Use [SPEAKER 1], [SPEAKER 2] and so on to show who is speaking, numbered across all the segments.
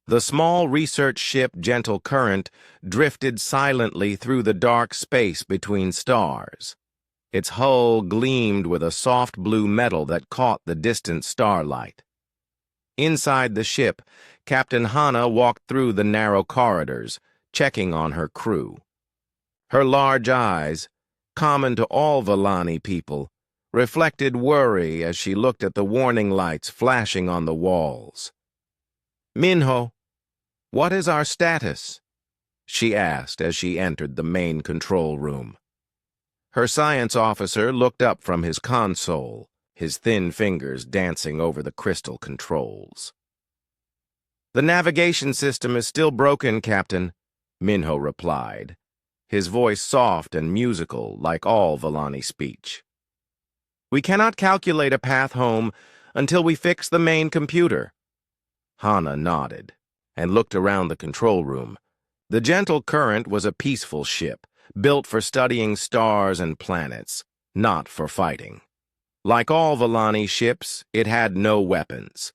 [SPEAKER 1] The small research ship Gentle Current drifted silently through the dark space between stars. Its hull gleamed with a soft blue metal that caught the distant starlight. Inside the ship, Captain Hana walked through the narrow corridors, checking on her crew. Her large eyes, common to all Vellani people, reflected worry as she looked at the warning lights flashing on the walls. "Minho, what is our status?" she asked as she entered the main control room. Her science officer looked up from his console, his thin fingers dancing over the crystal controls. "The navigation system is still broken, Captain," Minho replied, his voice soft and musical like all Vellani speech. "We cannot calculate a path home until we fix the main computer." Hana nodded and looked around the control room. The Gentle Current was a peaceful ship, built for studying stars and planets, not for fighting. Like all Vellani ships, it had no weapons.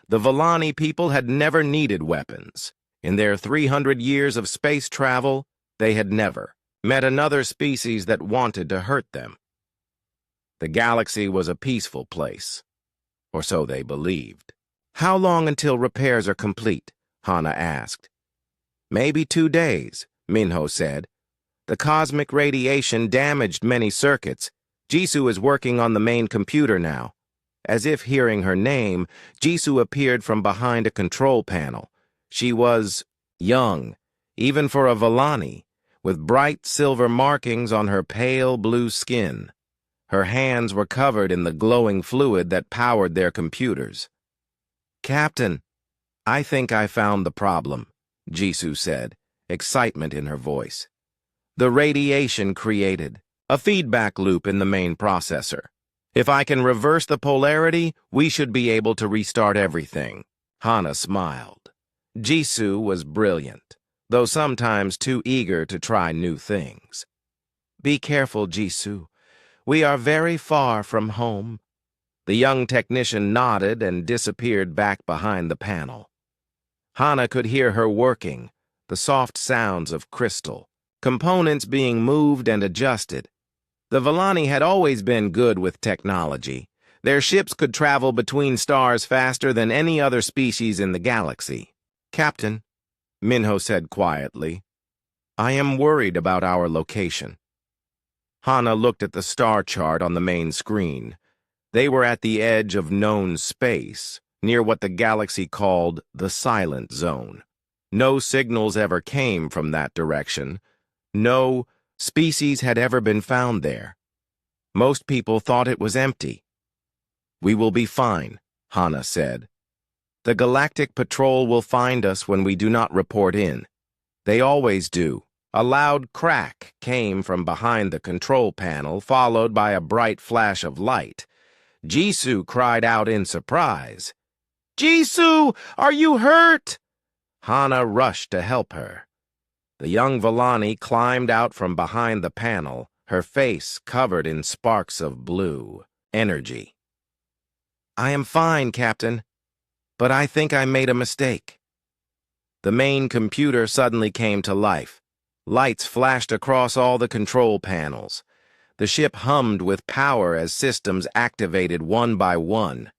[SPEAKER 1] The Vellani people had never needed weapons. In their 300 years of space travel, they had never met another species that wanted to hurt them. The galaxy was a peaceful place, or so they believed. "How long until repairs are complete?" Hana asked. "Maybe 2 days," Minho said. "The cosmic radiation damaged many circuits. Jisoo is working on the main computer now." As if hearing her name, Jisoo appeared from behind a control panel. She was young, even for a Vellani, with bright silver markings on her pale blue skin. Her hands were covered in the glowing fluid that powered their computers. "Captain, I think I found the problem," Jisoo said, excitement in her voice. "The radiation created a feedback loop in the main processor. If I can reverse the polarity, we should be able to restart everything." Hana smiled. Jisoo was brilliant, though sometimes too eager to try new things. "Be careful, Jisoo. We are very far from home." The young technician nodded and disappeared back behind the panel. Hana could hear her working, the soft sounds of crystal, components being moved and adjusted. The Vellani had always been good with technology. Their ships could travel between stars faster than any other species in the galaxy. "Captain," Minho said quietly, "I am worried about our location." Hana looked at the star chart on the main screen. They were at the edge of known space, near what the galaxy called the Silent Zone. No signals ever came from that direction. No species had ever been found there. Most people thought it was empty. "We will be fine," Hana said. "The Galactic Patrol will find us when we do not report in. They always do." A loud crack came from behind the control panel, followed by a bright flash of light. Jisoo cried out in surprise. "Jisoo, are you hurt?" Hana rushed to help her. The young Vellani climbed out from behind the panel, her face covered in sparks of blue energy. "I am fine, Captain, but I think I made a mistake." The main computer suddenly came to life. Lights flashed across all the control panels. The ship hummed with power as systems activated one by one.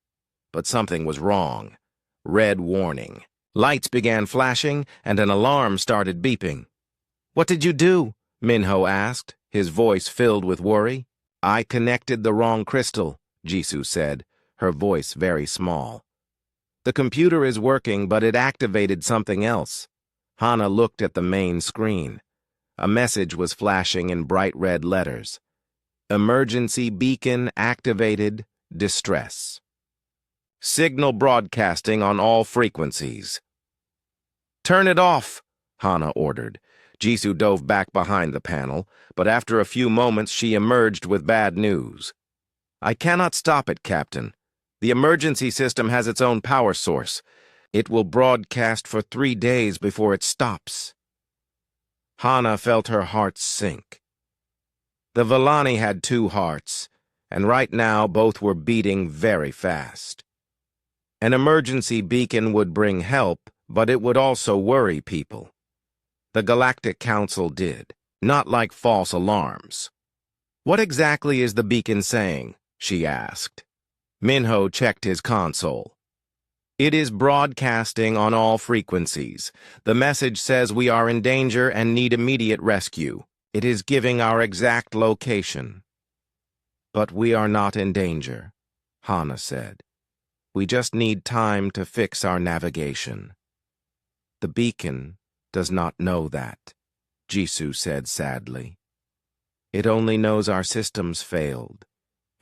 [SPEAKER 1] But something was wrong. Red warning. Lights began flashing, and an alarm started beeping. "What did you do?" Minho asked, his voice filled with worry. "I connected the wrong crystal," Jisoo said, her voice very small. "The computer is working, but it activated something else." Hana looked at the main screen. A message was flashing in bright red letters. "Emergency beacon activated. Distress. Signal broadcasting on all frequencies." "Turn it off," Hana ordered. Jisoo dove back behind the panel, but after a few moments she emerged with bad news. "I cannot stop it, Captain. The emergency system has its own power source. It will broadcast for 3 days before it stops." Hana felt her heart sink. The Vellani had 2 hearts, and right now both were beating very fast. An emergency beacon would bring help, but it would also worry people. The Galactic Council did, not like false alarms. "What exactly is the beacon saying?" she asked. Minho checked his console. "It is broadcasting on all frequencies. The message says we are in danger and need immediate rescue. It is giving our exact location." "But we are not in danger," Hana said. "We just need time to fix our navigation." "The beacon does not know that," Jisoo said sadly. "It only knows our systems failed,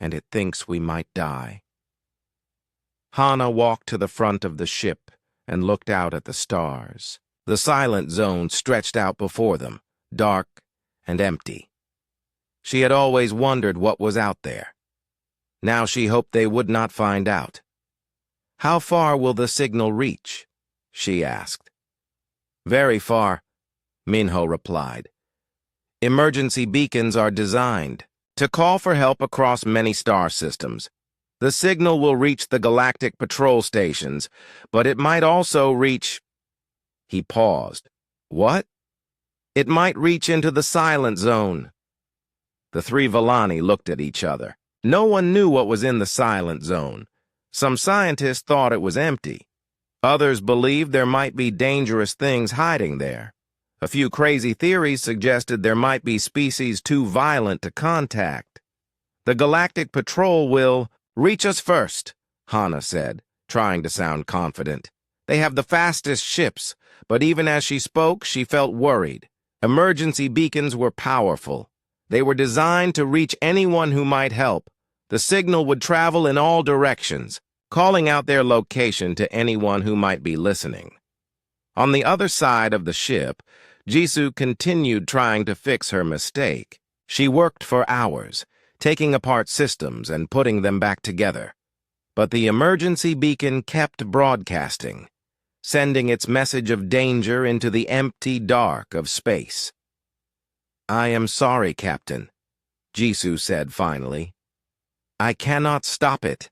[SPEAKER 1] and it thinks we might die." Hana walked to the front of the ship and looked out at the stars. The silent zone stretched out before them, dark and empty. She had always wondered what was out there. Now she hoped they would not find out. "How far will the signal reach?" she asked. "Very far," Minho replied. "Emergency beacons are designed to call for help across many star systems. The signal will reach the galactic patrol stations, but it might also reach—" He paused. "What?" "It might reach into the silent zone." The three Villani looked at each other. No one knew what was in the silent zone. Some scientists thought it was empty. Others believed there might be dangerous things hiding there. A few crazy theories suggested there might be species too violent to contact. "The Galactic Patrol will reach us first," Hana said, trying to sound confident. "They have the fastest ships," but even as she spoke, she felt worried. Emergency beacons were powerful. They were designed to reach anyone who might help. The signal would travel in all directions, calling out their location to anyone who might be listening. On the other side of the ship, Jisoo continued trying to fix her mistake. She worked for hours, taking apart systems and putting them back together. But the emergency beacon kept broadcasting, sending its message of danger into the empty dark of space. "I am sorry, Captain," Jisoo said finally. "I cannot stop it."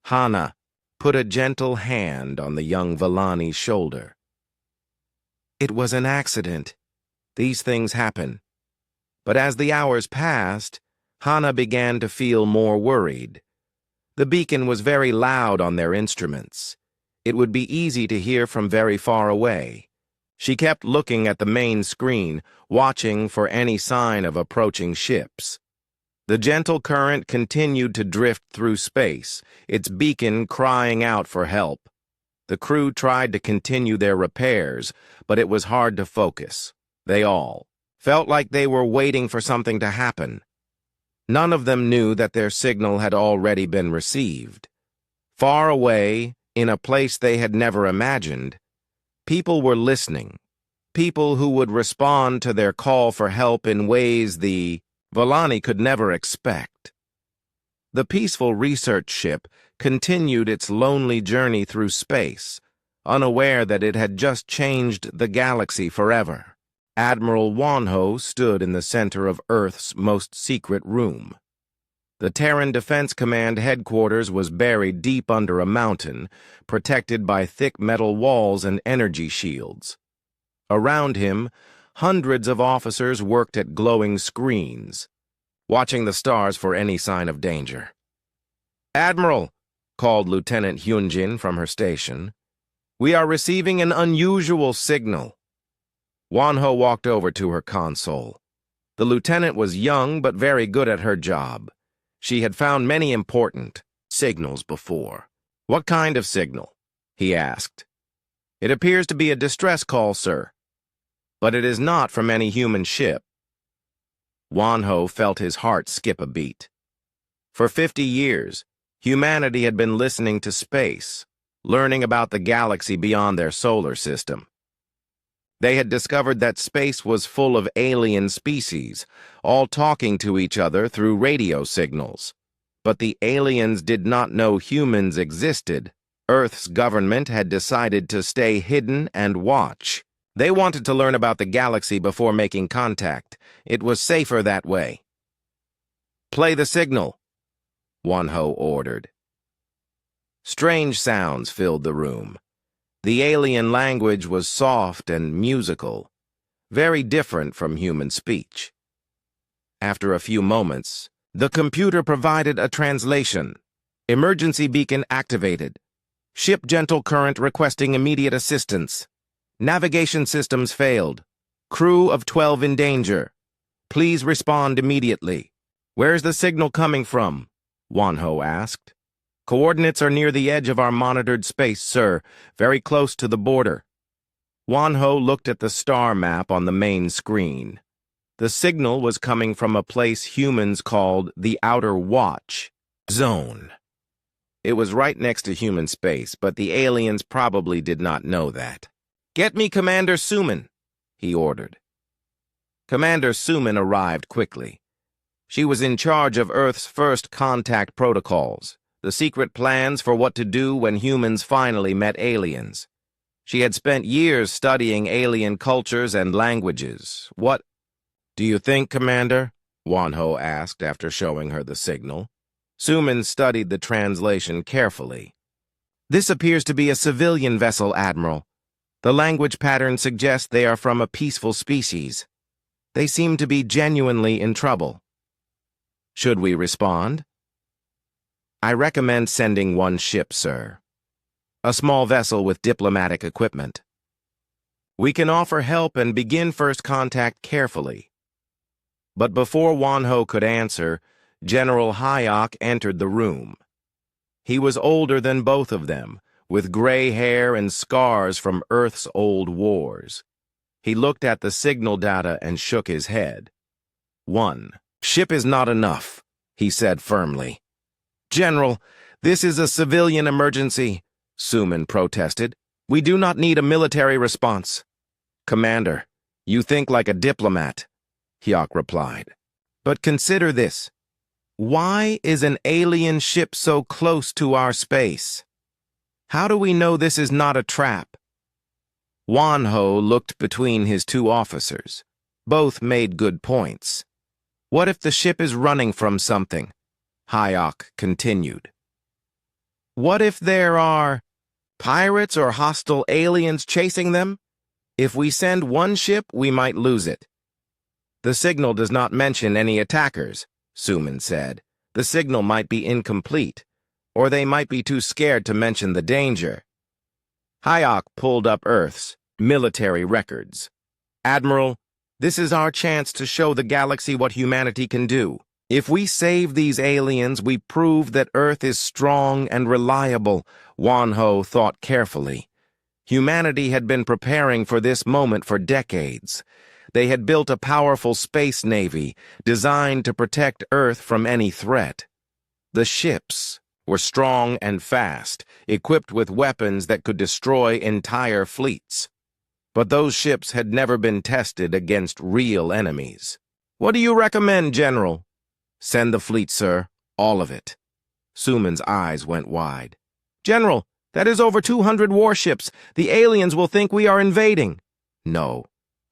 [SPEAKER 1] Hana put a gentle hand on the young Villani's shoulder. "It was an accident. These things happen." But as the hours passed, Hana began to feel more worried. The beacon was very loud on their instruments. It would be easy to hear from very far away. She kept looking at the main screen, watching for any sign of approaching ships. The gentle current continued to drift through space, its beacon crying out for help. The crew tried to continue their repairs, but it was hard to focus. They all felt like they were waiting for something to happen. None of them knew that their signal had already been received. Far away, in a place they had never imagined, people were listening. People who would respond to their call for help in ways the Villani could never expect. The peaceful research ship continued its lonely journey through space, unaware that it had just changed the galaxy forever. Admiral Wonho stood in the center of Earth's most secret room. The Terran Defense Command headquarters was buried deep under a mountain, protected by thick metal walls and energy shields. Around him, hundreds of officers worked at glowing screens, watching the stars for any sign of danger. "Admiral," called Lieutenant Hyunjin from her station, "we are receiving an unusual signal." Wonho walked over to her console. The lieutenant was young but very good at her job. She had found many important signals before. "What kind of signal?" he asked. "It appears to be a distress call, sir. But it is not from any human ship." Wonho felt his heart skip a beat. For 50 years, humanity had been listening to space, learning about the galaxy beyond their solar system. They had discovered that space was full of alien species, all talking to each other through radio signals. But the aliens did not know humans existed. Earth's government had decided to stay hidden and watch. They wanted to learn about the galaxy before making contact. It was safer that way. "Play the signal," Wonho ordered. Strange sounds filled the room. The alien language was soft and musical, very different from human speech. After a few moments, the computer provided a translation. Emergency beacon activated. Ship gentle current requesting immediate assistance. Navigation systems failed. Crew of 12 in danger. Please respond immediately. Where's the signal coming from? Wanho asked. Coordinates are near the edge of our monitored space, sir, very close to the border. Wanho looked at the star map on the main screen. The signal was coming from a place humans called the Outer Watch Zone. It was right next to human space, but the aliens probably did not know that. Get me Commander Suman, he ordered. Commander Suman arrived quickly. She was in charge of Earth's first contact protocols, the secret plans for what to do when humans finally met aliens. She had spent years studying alien cultures and languages. What do you think, Commander? Wanho asked after showing her the signal. Suman studied the translation carefully. This appears to be a civilian vessel, Admiral. The language pattern suggests they are from a peaceful species. They seem to be genuinely in trouble. Should we respond? I recommend sending one ship, sir. A small vessel with diplomatic equipment. We can offer help and begin first contact carefully. But before Wanho could answer, General Hayek entered the room. He was older than both of them, with gray hair and scars from Earth's old wars. He looked at the signal data and shook his head. 1. Ship is not enough, he said firmly. General, this is a civilian emergency, Suman protested. We do not need a military response. Commander, you think like a diplomat, Hyok replied. But consider this. Why is an alien ship so close to our space? How do we know this is not a trap? Wanho looked between his two officers. Both made good points. What if the ship is running from something? Hayek continued. What if there are pirates or hostile aliens chasing them? If we send one ship, we might lose it. The signal does not mention any attackers, Suman said. The signal might be incomplete, or they might be too scared to mention the danger. Hayek pulled up Earth's military records. Admiral, this is our chance to show the galaxy what humanity can do. If we save these aliens, we prove that Earth is strong and reliable, Wanho thought carefully. Humanity had been preparing for this moment for decades. They had built a powerful space navy designed to protect Earth from any threat. The ships were strong and fast, equipped with weapons that could destroy entire fleets. But those ships had never been tested against real enemies. What do you recommend, General? Send the fleet, sir. All of it. Suman's eyes went wide. General, that is over 200 warships. The aliens will think we are invading. No,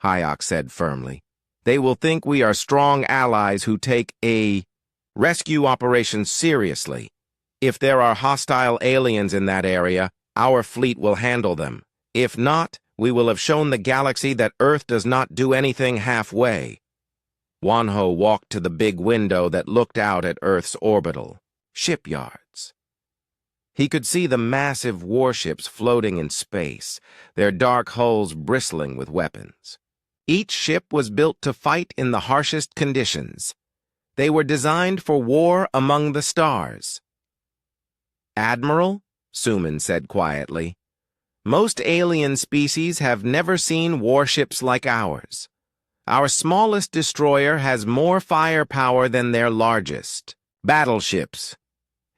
[SPEAKER 1] Hayek said firmly. They will think we are strong allies who take a rescue operation seriously. If there are hostile aliens in that area, our fleet will handle them. If not, we will have shown the galaxy that Earth does not do anything halfway. Wanho walked to the big window that looked out at Earth's orbital shipyards. He could see the massive warships floating in space, their dark hulls bristling with weapons. Each ship was built to fight in the harshest conditions. They were designed for war among the stars. Admiral, Suman said quietly, most alien species have never seen warships like ours. Our smallest destroyer has more firepower than their largest. Battleships.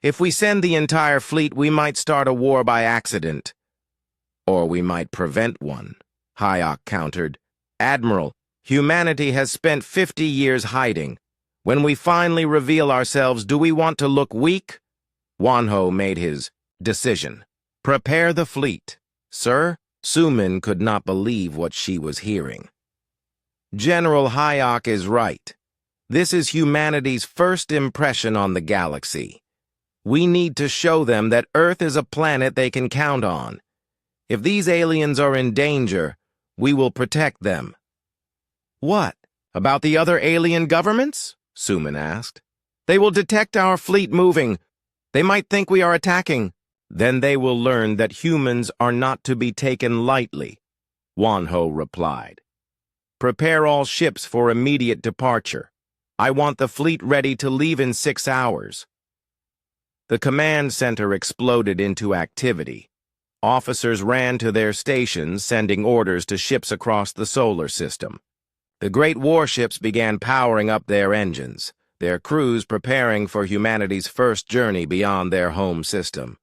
[SPEAKER 1] If we send the entire fleet, we might start a war by accident. Or we might prevent one, Hayek countered. Admiral, humanity has spent 50 years hiding. When we finally reveal ourselves, do we want to look weak? Wanho made his decision. Prepare the fleet. Sir, Suman could not believe what she was hearing. General Hayek is right. This is humanity's first impression on the galaxy. We need to show them that Earth is a planet they can count on. If these aliens are in danger, we will protect them." "What? About the other alien governments?" Suman asked. "They will detect our fleet moving. They might think we are attacking. Then they will learn that humans are not to be taken lightly," Wanho replied. "Prepare all ships for immediate departure. I want the fleet ready to leave in 6 hours." The command center exploded into activity. Officers ran to their stations, sending orders to ships across the solar system. The great warships began powering up their engines, their crews preparing for humanity's first journey beyond their home system.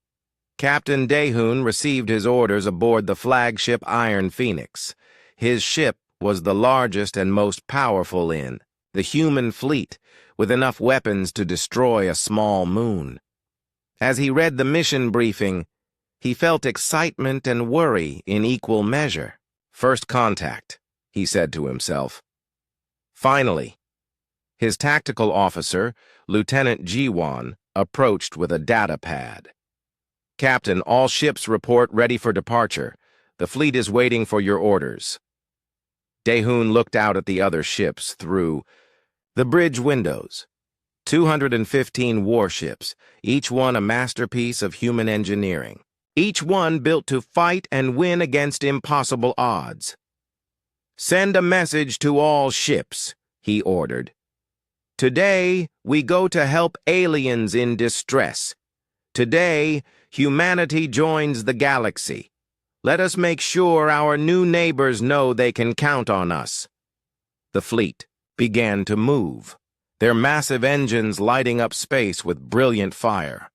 [SPEAKER 1] Captain Daehoon received his orders aboard the flagship Iron Phoenix. His ship was the largest and most powerful in the human fleet, with enough weapons to destroy a small moon. As he read the mission briefing, he felt excitement and worry in equal measure. "First contact," he said to himself. Finally, his tactical officer, Lieutenant Jiwon, approached with a data pad. "Captain, all ships report ready for departure. The fleet is waiting for your orders." Daehoon looked out at the other ships through the bridge windows. 215 warships, each one a masterpiece of human engineering. Each one built to fight and win against impossible odds. "Send a message to all ships," he ordered. "Today, we go to help aliens in distress. Today, humanity joins the galaxy. Let us make sure our new neighbors know they can count on us." The fleet began to move, their massive engines lighting up space with brilliant fire.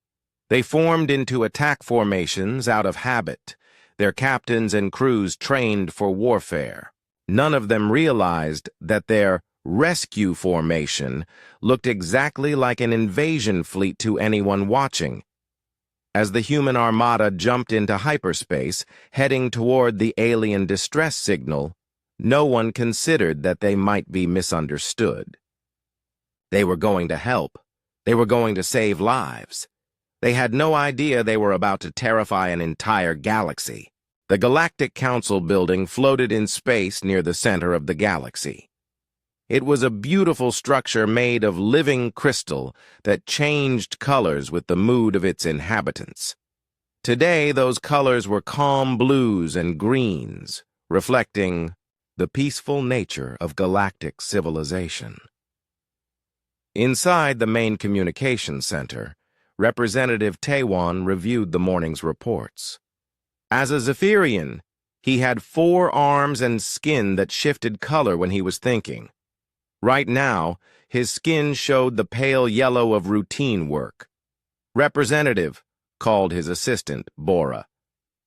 [SPEAKER 1] They formed into attack formations out of habit, their captains and crews trained for warfare. None of them realized that their rescue formation looked exactly like an invasion fleet to anyone watching. As the human armada jumped into hyperspace, heading toward the alien distress signal, no one considered that they might be misunderstood. They were going to help. They were going to save lives. They had no idea they were about to terrify an entire galaxy. The Galactic Council building floated in space near the center of the galaxy. It was a beautiful structure made of living crystal that changed colors with the mood of its inhabitants. Today, those colors were calm blues and greens, reflecting the peaceful nature of galactic civilization. Inside the main communications center, Representative Taewon reviewed the morning's reports. As a Zephyrian, he had 4 arms and skin that shifted color when he was thinking. Right now, his skin showed the pale yellow of routine work. "Representative," called his assistant, Bora.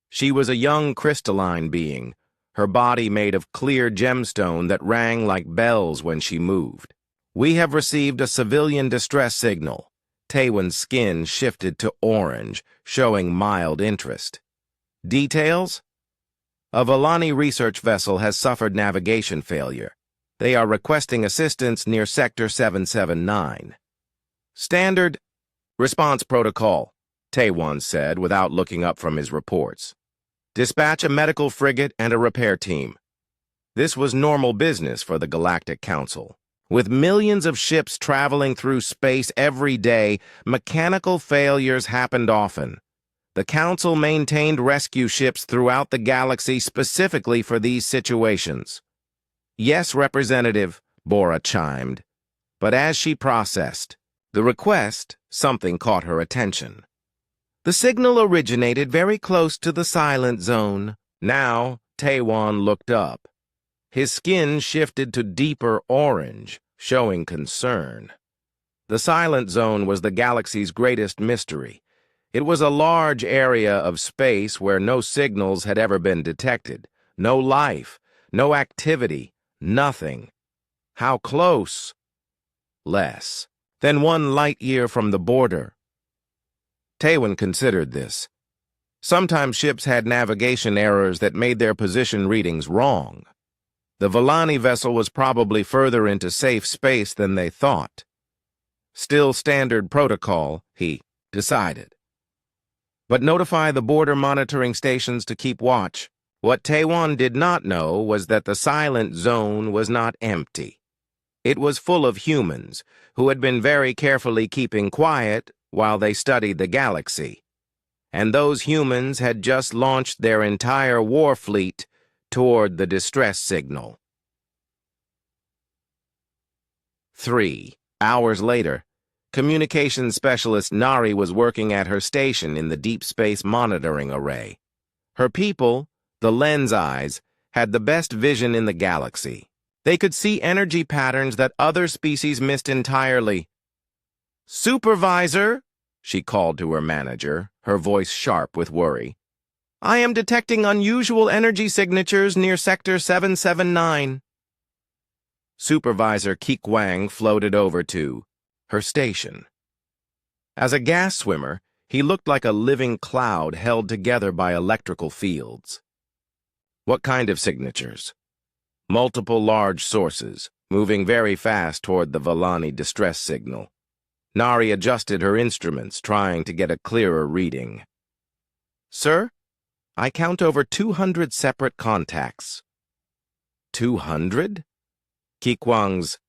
[SPEAKER 1] She was a young crystalline being, her body made of clear gemstone that rang like bells when she moved. "We have received a civilian distress signal." Taewon's skin shifted to orange, showing mild interest. "Details? A Volani research vessel has suffered navigation failure. They are requesting assistance near Sector 779. "Standard response protocol," Taewon said without looking up from his reports. "Dispatch a medical frigate and a repair team." This was normal business for the Galactic Council. With millions of ships traveling through space every day, mechanical failures happened often. The Council maintained rescue ships throughout the galaxy specifically for these situations. "Yes, Representative," Bora chimed. But as she processed the request, something caught her attention. "The signal originated very close to the silent zone." Now, Taewon looked up. His skin shifted to deeper orange, showing concern. The silent zone was the galaxy's greatest mystery. It was a large area of space where no signals had ever been detected. No life, no activity, nothing. How close? Less than 1 light year from the border. Taewon considered this. Sometimes ships had navigation errors that made their position readings wrong. The Volani vessel was probably further into safe space than they thought. Still standard protocol, he decided. but notify the border monitoring stations to keep watch. What Taiwan did not know was that the silent zone was not empty. It was full of humans who had been very carefully keeping quiet while they studied the galaxy. And those humans had just launched their entire war fleet toward the distress signal. 3 hours later, communications specialist Nari was working at her station in the deep space monitoring array. Her people, the lens eyes, had the best vision in the galaxy. They could see energy patterns that other species missed entirely. "Supervisor," she called to her manager, her voice sharp with worry. "I am detecting unusual energy signatures near Sector 779. Supervisor Kikwang floated over to her station. As a gas swimmer, he looked like a living cloud held together by electrical fields. "What kind of signatures?" "Multiple large sources, moving very fast toward the Valani distress signal." Nari adjusted her instruments, trying to get a clearer reading. "Sir, I count over 200 separate contacts." 200? Kikwang's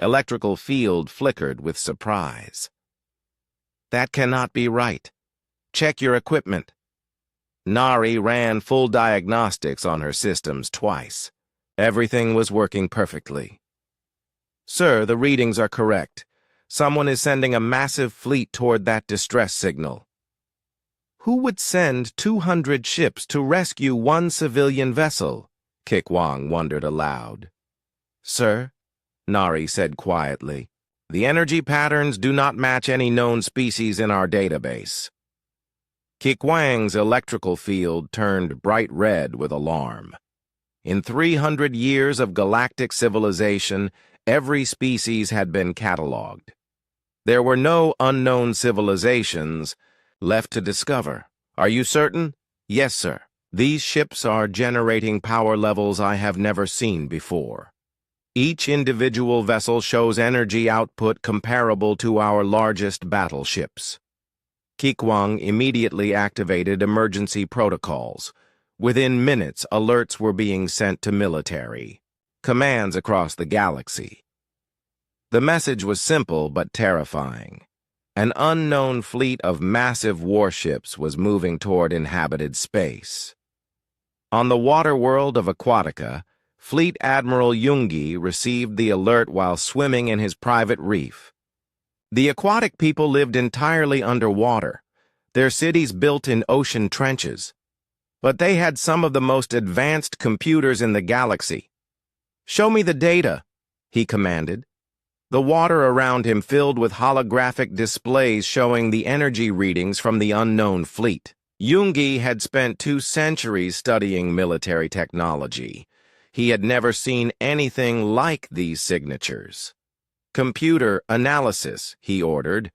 [SPEAKER 1] electrical field flickered with surprise. "That cannot be right. Check your equipment." Nari ran full diagnostics on her systems twice. Everything was working perfectly. "Sir, the readings are correct. Someone is sending a massive fleet toward that distress signal." "Who would send 200 ships to rescue one civilian vessel?" Kikwang wondered aloud. "Sir," Nari said quietly, "the energy patterns do not match any known species in our database." Kikwang's electrical field turned bright red with alarm. In 300 years of galactic civilization, every species had been catalogued. There were no unknown civilizations left to discover. "Are you certain?" "Yes, sir. These ships are generating power levels I have never seen before. Each individual vessel shows energy output comparable to our largest battleships." Kikwang immediately activated emergency protocols. Within minutes, alerts were being sent to military commands across the galaxy. The message was simple but terrifying. An unknown fleet of massive warships was moving toward inhabited space. On the water world of Aquatica, Fleet Admiral Yoongi received the alert while swimming in his private reef. The aquatic people lived entirely underwater, their cities built in ocean trenches. But they had some of the most advanced computers in the galaxy. "Show me the data," he commanded. The water around him filled with holographic displays showing the energy readings from the unknown fleet. Yoongi had spent 2 centuries studying military technology. He had never seen anything like these signatures. "Computer analysis," he ordered.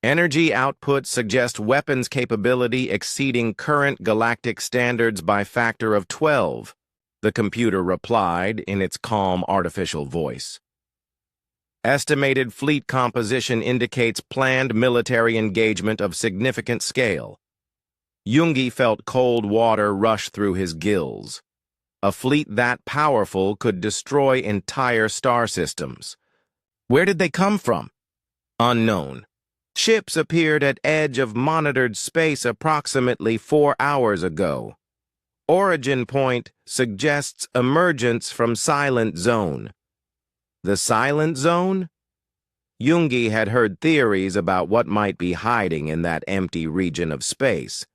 [SPEAKER 1] "Energy output suggests weapons capability exceeding current galactic standards by factor of 12, the computer replied in its calm artificial voice. "Estimated fleet composition indicates planned military engagement of significant scale." Yoongi felt cold water rush through his gills. A fleet that powerful could destroy entire star systems. Where did they come from? Unknown. Ships appeared at edge of monitored space approximately 4 hours ago. Origin point suggests emergence from Silent Zone. The Silent Zone? Yoongi had heard theories about what might be hiding in that empty region of space.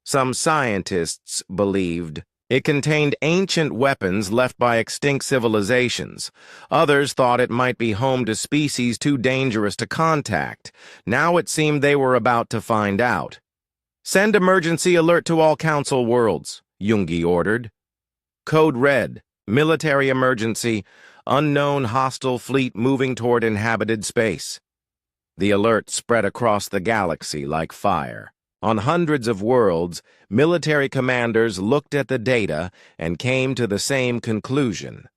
[SPEAKER 1] Some scientists believed it contained ancient weapons left by extinct civilizations. Others thought it might be home to species too dangerous to contact. Now it seemed they were about to find out. "Send emergency alert to all Council worlds," Yoongi ordered. "Code Red, military emergency, unknown hostile fleet moving toward inhabited space." The alert spread across the galaxy like fire. On hundreds of worlds, military commanders looked at the data and came to the same conclusion.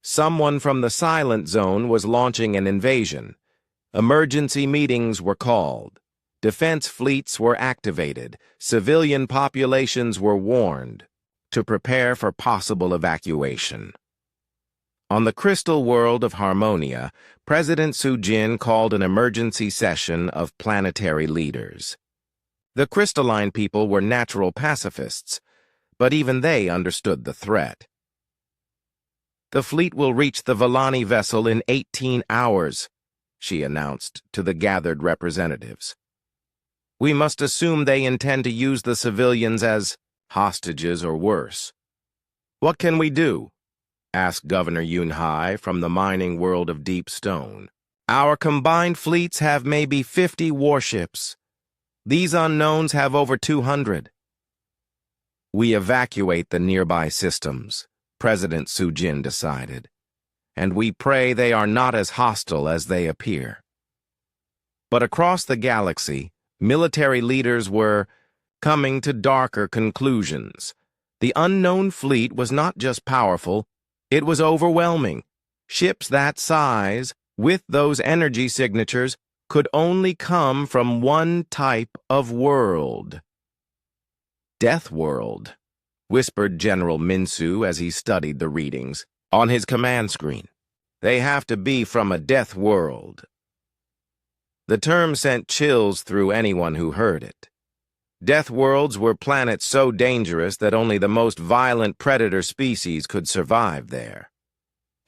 [SPEAKER 1] Someone from the Silent Zone was launching an invasion. Emergency meetings were called. Defense fleets were activated. Civilian populations were warned to prepare for possible evacuation. On the crystal world of Harmonia, President Sujin called an emergency session of planetary leaders. The crystalline people were natural pacifists, but even they understood the threat. "The fleet will reach the Villani vessel in 18 hours, she announced to the gathered representatives. "We must assume they intend to use the civilians as hostages or worse." "What can we do?" asked Governor Yunhai from the mining world of Deep Stone. "Our combined fleets have maybe 50 warships. These unknowns have over 200. "We evacuate the nearby systems," President Sujin decided, "and we pray they are not as hostile as they appear." But across the galaxy, military leaders were coming to darker conclusions. The unknown fleet was not just powerful, it was overwhelming. Ships that size, with those energy signatures, could only come from one type of world. "Deathworld," whispered General Minsu as he studied the readings on his command screen. "They have to be from a death world." The term sent chills through anyone who heard it. Death worlds were planets so dangerous that only the most violent predator species could survive there.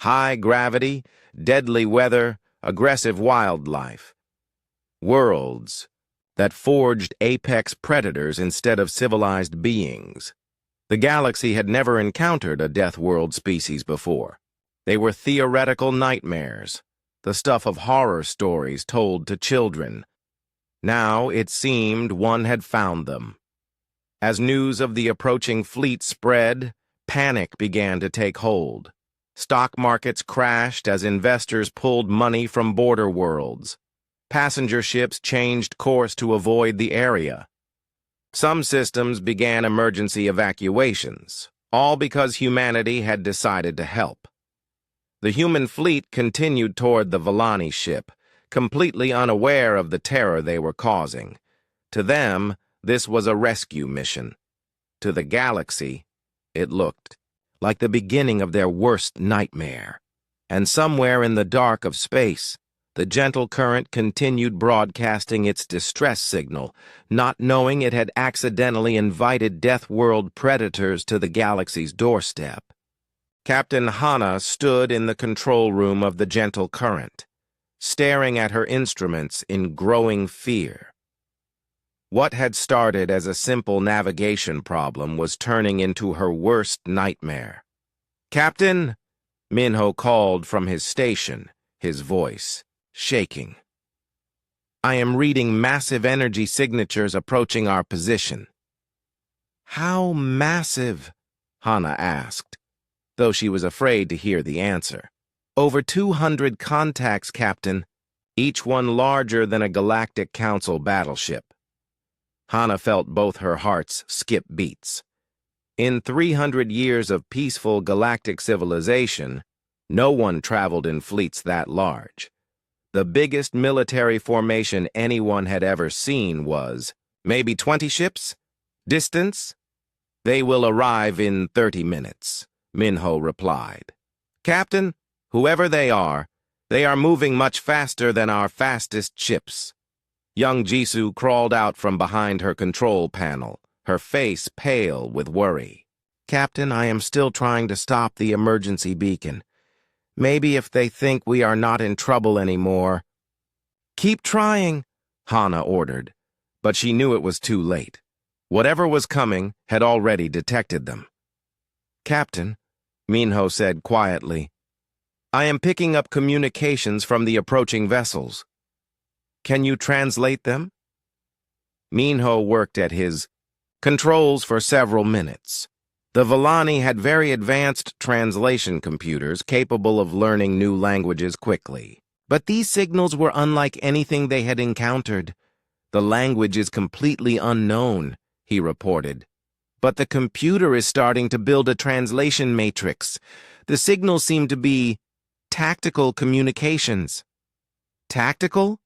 [SPEAKER 1] High gravity, deadly weather, aggressive wildlife. Worlds that forged apex predators instead of civilized beings. The galaxy had never encountered a death world species before. They were theoretical nightmares, the stuff of horror stories told to children. Now it seemed one had found them. As news of the approaching fleet spread, panic began to take hold. Stock markets crashed as investors pulled money from border worlds. Passenger ships changed course to avoid the area. Some systems began emergency evacuations, all because humanity had decided to help. The human fleet continued toward the Villani ship, completely unaware of the terror they were causing. To them, this was a rescue mission. To the galaxy, it looked like the beginning of their worst nightmare. And somewhere in the dark of space, the gentle current continued broadcasting its distress signal, not knowing it had accidentally invited death world predators to the galaxy's doorstep. Captain Hana stood in the control room of the gentle current, staring at her instruments in growing fear. What had started as a simple navigation problem was turning into her worst nightmare. "Captain," Minho called from his station, his voice shaking. "I am reading massive energy signatures approaching our position." "How massive?" Hana asked, though she was afraid to hear the answer. "Over 200 contacts, Captain, each one larger than a Galactic Council battleship." Hana felt both her hearts skip beats. In 300 years of peaceful galactic civilization, no one traveled in fleets that large. The biggest military formation anyone had ever seen was maybe 20 ships? Distance? "They will arrive in 30 minutes, Minho replied. "Captain, whoever they are moving much faster than our fastest ships." Young Jisoo crawled out from behind her control panel, her face pale with worry. "Captain, I am still trying to stop the emergency beacon. Maybe if they think we are not in trouble anymore." "Keep trying," Hana ordered, but she knew it was too late. Whatever was coming had already detected them. "Captain," Minho said quietly, "I am picking up communications from the approaching vessels. Can you translate them?" Minho worked at his controls for several minutes. The Villani had very advanced translation computers capable of learning new languages quickly. But these signals were unlike anything they had encountered. "The language is completely unknown," he reported. "But the computer is starting to build a translation matrix. The signals seem to be tactical communications." "Tactical?"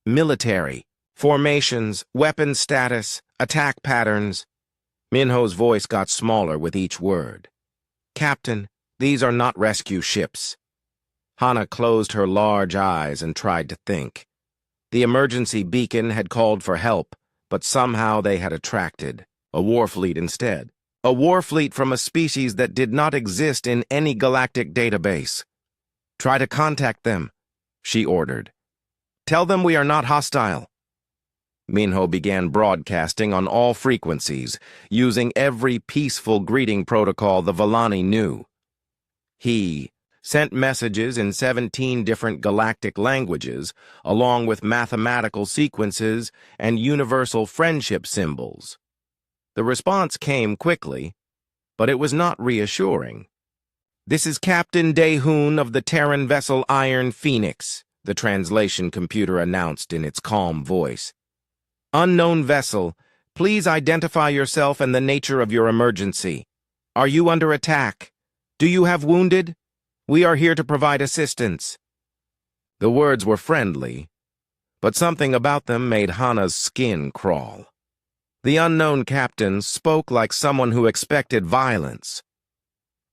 [SPEAKER 1] "Military," Formations, weapon status, attack patterns. Minho's voice got smaller with each word. Captain, these are not rescue ships. Hana closed her large eyes and tried to think. The emergency beacon had called for help, but somehow they had attracted a war fleet instead. A war fleet from a species that did not exist in any galactic database. Try to contact them, she ordered. Tell them we are not hostile. Minho began broadcasting on all frequencies, using every peaceful greeting protocol the Vellani knew. He sent messages in 17 different galactic languages, along with mathematical sequences and universal friendship symbols. The response came quickly, but it was not reassuring. This is Captain Daehoon of the Terran vessel Iron Phoenix, the translation computer announced in its calm voice. Unknown vessel, please identify yourself and the nature of your emergency. Are you under attack? Do you have wounded? We are here to provide assistance. The words were friendly, but something about them made Hana's skin crawl. The unknown captain spoke like someone who expected violence.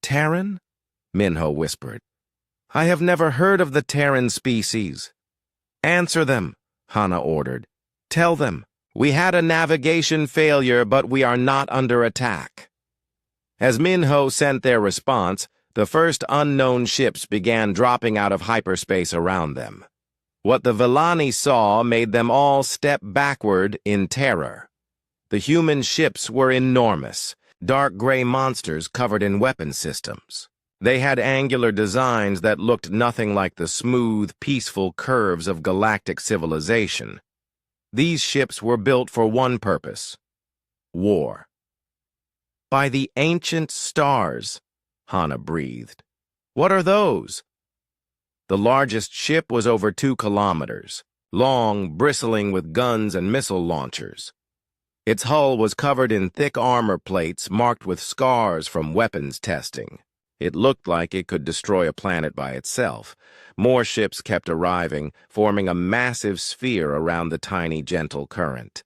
[SPEAKER 1] Terran? Minho whispered. I have never heard of the Terran species. Answer them, Hana ordered. Tell them, we had a navigation failure, but we are not under attack. As Minho sent their response, the first unknown ships began dropping out of hyperspace around them. What the Vellani saw made them all step backward in terror. The human ships were enormous, dark gray monsters covered in weapon systems. They had angular designs that looked nothing like the smooth, peaceful curves of galactic civilization. These ships were built for one purpose: war. By the ancient stars, Hana breathed. What are those? The largest ship was over 2 kilometers, long, bristling with guns and missile launchers. Its hull was covered in thick armor plates marked with scars from weapons testing. It looked like it could destroy a planet by itself. More ships kept arriving, forming a massive sphere around the tiny, gentle current.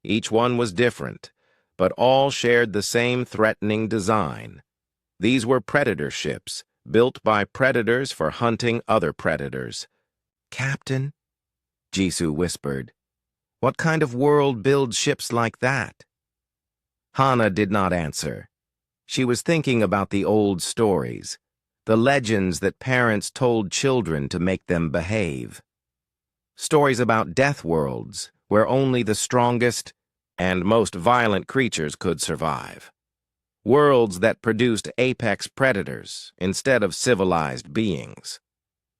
[SPEAKER 1] Each one was different, but all shared the same threatening design. These were predator ships, built by predators for hunting other predators. Captain, Jisoo whispered, what kind of world builds ships like that? Hana did not answer. She was thinking about the old stories, the legends that parents told children to make them behave. Stories about deathworlds, where only the strongest and most violent creatures could survive. Worlds that produced apex predators instead of civilized beings.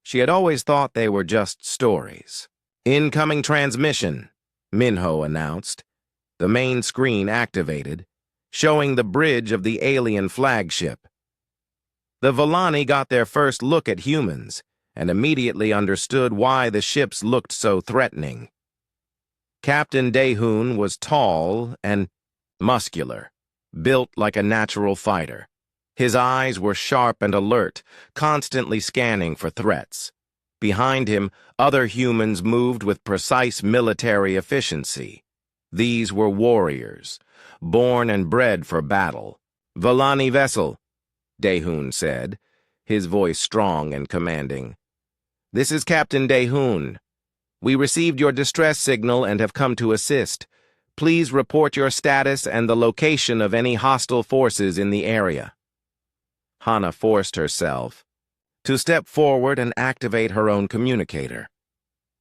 [SPEAKER 1] She had always thought they were just stories. Incoming transmission, Minho announced. The main screen activated, showing the bridge of the alien flagship. The Vellani got their first look at humans and immediately understood why the ships looked so threatening. Captain Daehoon was tall and muscular, built like a natural fighter. His eyes were sharp and alert, constantly scanning for threats. Behind him, other humans moved with precise military efficiency. These were warriors, born and bred for battle. Vellani vessel, Daehoon said, his voice strong and commanding. This is Captain Daehoon. We received your distress signal and have come to assist. Please report your status and the location of any hostile forces in the area. Hana forced herself to step forward and activate her own communicator.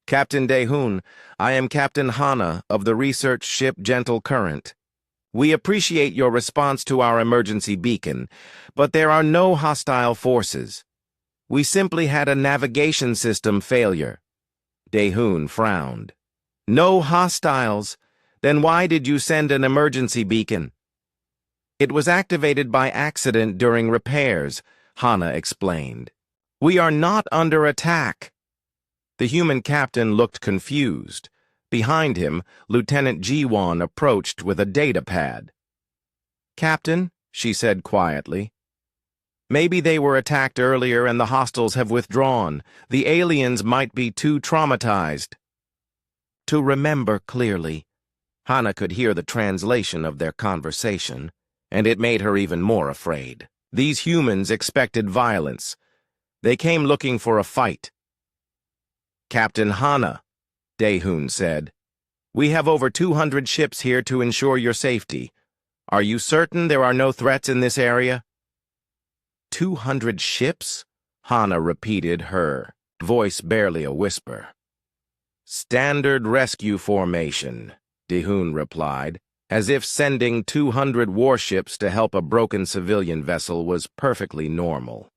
[SPEAKER 1] Captain Daehoon, I am Captain Hana of the research ship Gentle Current. We appreciate your response to our emergency beacon, but there are no hostile forces. We simply had a navigation system failure. Daehoon frowned. No hostiles? Then why did you send an emergency beacon? It was activated by accident during repairs, Hana explained. We are not under attack. The human captain looked confused. Behind him, Lieutenant Jiwon approached with a data pad. Captain, she said quietly, maybe they were attacked earlier and the hostiles have withdrawn. The aliens might be too traumatized. To remember clearly. Hana could hear the translation of their conversation, and it made her even more afraid. These humans expected violence. They came looking for a fight. "Captain Hana," Daehoon said, "we have over 200 ships here to ensure your safety. Are you certain there are no threats in this area?" 200 ships? Hana repeated, her voice barely a whisper. "Standard rescue formation," Daehoon replied, as if sending 200 warships to help a broken civilian vessel was perfectly normal.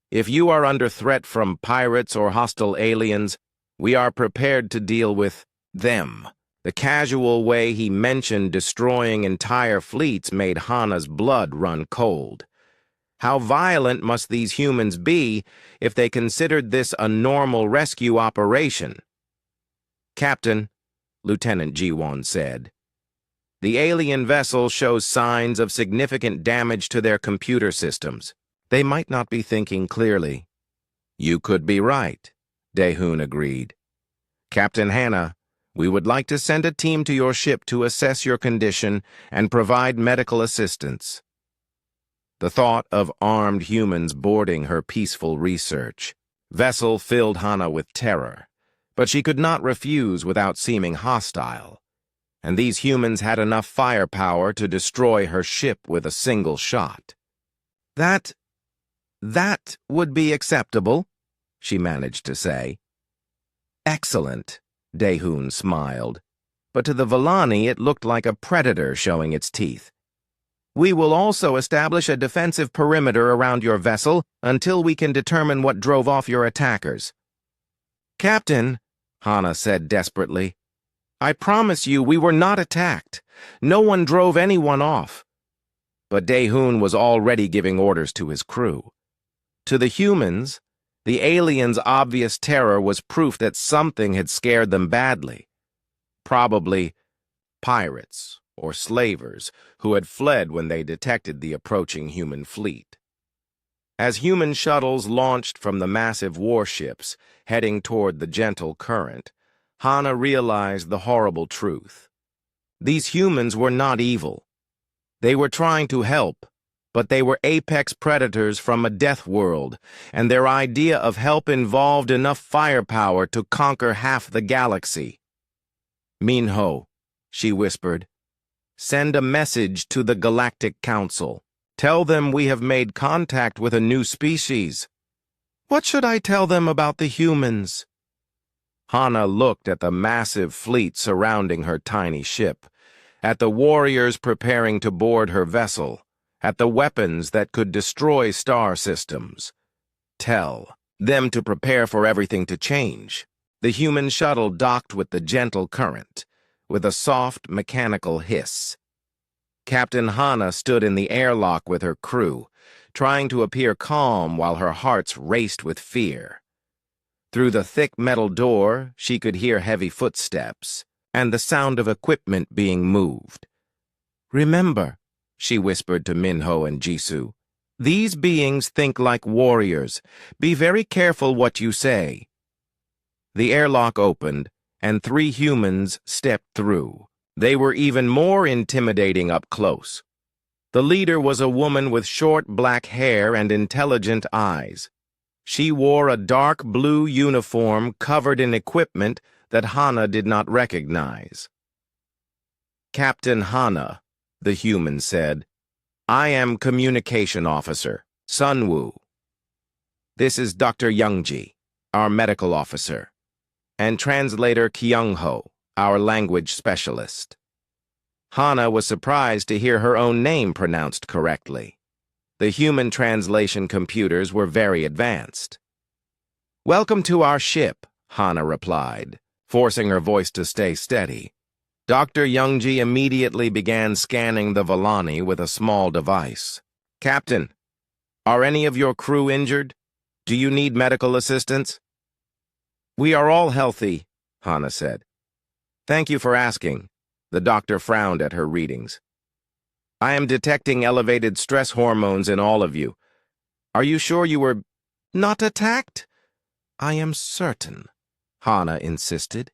[SPEAKER 1] "If you are under threat from pirates or hostile aliens, we are prepared to deal with them." The casual way he mentioned destroying entire fleets made Hana's blood run cold. How violent must these humans be if they considered this a normal rescue operation? "Captain," Lieutenant Jiwon said, "the alien vessel shows signs of significant damage to their computer systems. They might not be thinking clearly." "You could be right," Daehoon agreed. "Captain Hana, we would like to send a team to your ship to assess your condition and provide medical assistance." The thought of armed humans boarding her peaceful research vessel filled Hana with terror, but she could not refuse without seeming hostile. And these humans had enough firepower to destroy her ship with a single shot. That would be acceptable," she managed to say. "Excellent," Daehoon smiled, but to the Villani it looked like a predator showing its teeth. "We will also establish a defensive perimeter around your vessel until we can determine what drove off your attackers." "Captain," Hana said desperately, "I promise you we were not attacked. No one drove anyone off." But Daehoon was already giving orders to his crew. To the humans, the aliens' obvious terror was proof that something had scared them badly. Probably pirates or slavers who had fled when they detected the approaching human fleet. As human shuttles launched from the massive warships, heading toward the gentle current, Hana realized the horrible truth. These humans were not evil. They were trying to help, but they were apex predators from a death world, and their idea of help involved enough firepower to conquer half the galaxy. "Minho," she whispered, "send a message to the Galactic Council. Tell them we have made contact with a new species." "What should I tell them about the humans?" Hana looked at the massive fleet surrounding her tiny ship, at the warriors preparing to board her vessel, at the weapons that could destroy star systems. Tell them to prepare for everything to change. The human shuttle docked with the gentle current, with a soft mechanical hiss. Captain Hana stood in the airlock with her crew, trying to appear calm while her hearts raced with fear. Through the thick metal door, she could hear heavy footsteps and the sound of equipment being moved. "Remember," she whispered to Minho and Jisoo, "these beings think like warriors. Be very careful what you say." The airlock opened, and 3 humans stepped through. They were even more intimidating up close. The leader was a woman with short black hair and intelligent eyes. She wore a dark blue uniform covered in equipment that Hana did not recognize. "Captain Hana," the human said, "I am Communication Officer, Sunwoo. This is Dr. Youngji, our medical officer, and translator Kyungho, our language specialist." Hana was surprised to hear her own name pronounced correctly. The human translation computers were very advanced. "Welcome to our ship," Hana replied, forcing her voice to stay steady. Dr. Youngji immediately began scanning the Villani with a small device. "Captain, are any of your crew injured? Do you need medical assistance?" "We are all healthy," Hana said. "Thank you for asking." The doctor frowned at her readings. "I am detecting elevated stress hormones in all of you. Are you sure you were not attacked?" "I am certain," Hana insisted.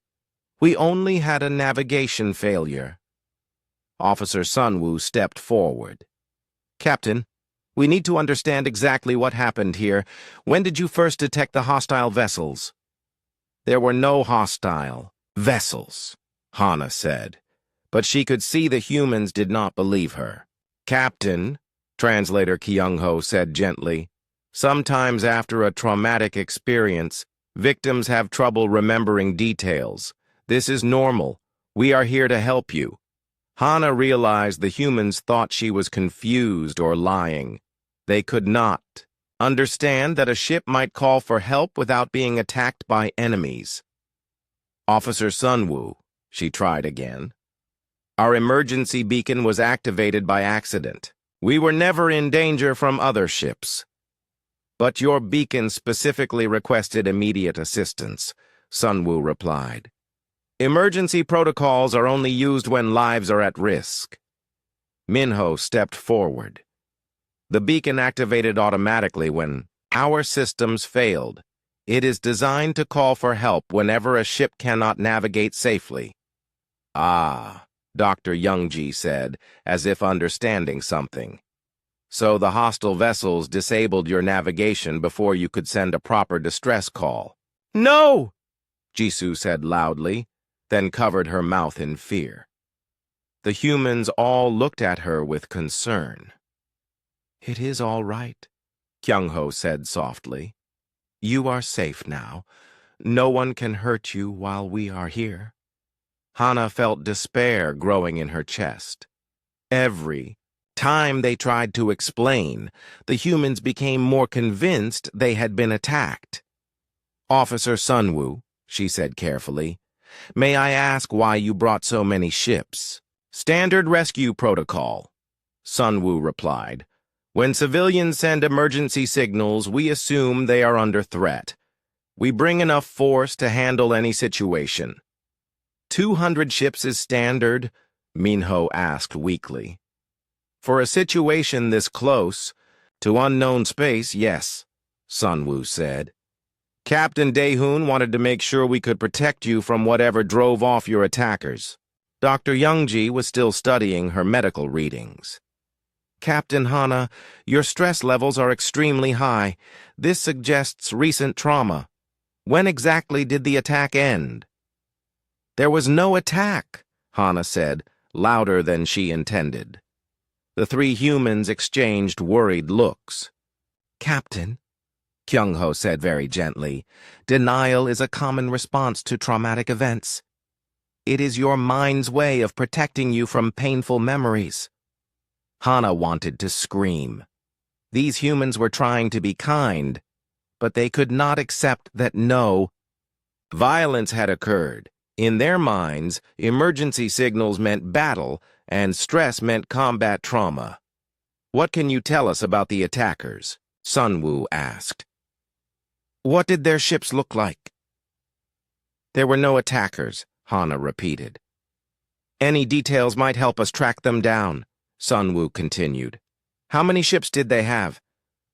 [SPEAKER 1] We only had a navigation failure. Officer Sunwoo stepped forward. Captain, we need to understand exactly what happened here. When did you first detect the hostile vessels? There were no hostile vessels, Hana said, but she could see the humans did not believe her. Captain, translator Kyung-ho said gently, sometimes after a traumatic experience, victims have trouble remembering details. This is normal. We are here to help you. Hana realized the humans thought she was confused or lying. They could not understand that a ship might call for help without being attacked by enemies. Officer Sunwoo, she tried again. Our emergency beacon was activated by accident. We were never in danger from other ships. But your beacon specifically requested immediate assistance, Sunwoo replied. Emergency protocols are only used when lives are at risk. Minho stepped forward. The beacon activated automatically when our systems failed. It is designed to call for help whenever a ship cannot navigate safely. Ah, Dr. Youngji said, as if understanding something. So the hostile vessels disabled your navigation before you could send a proper distress call. No! Jisoo said loudly, then covered her mouth in fear. The humans all looked at her with concern. It is all right, Kyung-ho said softly. You are safe now. No one can hurt you while we are here. Hana felt despair growing in her chest. Every time they tried to explain, the humans became more convinced they had been attacked. Officer Sunwoo, she said carefully, may I ask why you brought so many ships? Standard rescue protocol, Sunwoo replied. When civilians send emergency signals, we assume they are under threat. We bring enough force to handle any situation. 200 ships is standard, Minho asked weakly. For a situation this close, to unknown space, yes, Sunwoo said. Captain Daehoon wanted to make sure we could protect you from whatever drove off your attackers. Dr. Youngji was still studying her medical readings. Captain Hana, your stress levels are extremely high. This suggests recent trauma. When exactly did the attack end? There was no attack, Hana said, louder than she intended. The three humans exchanged worried looks. Captain, Kyung-ho said very gently, denial is a common response to traumatic events. It is your mind's way of protecting you from painful memories. Hana wanted to scream. These humans were trying to be kind, but they could not accept that no violence had occurred. In their minds, emergency signals meant battle, and stress meant combat trauma. What can you tell us about the attackers? Sunwoo asked. What did their ships look like? There were no attackers, Hana repeated. Any details might help us track them down, Sunwoo continued. How many ships did they have?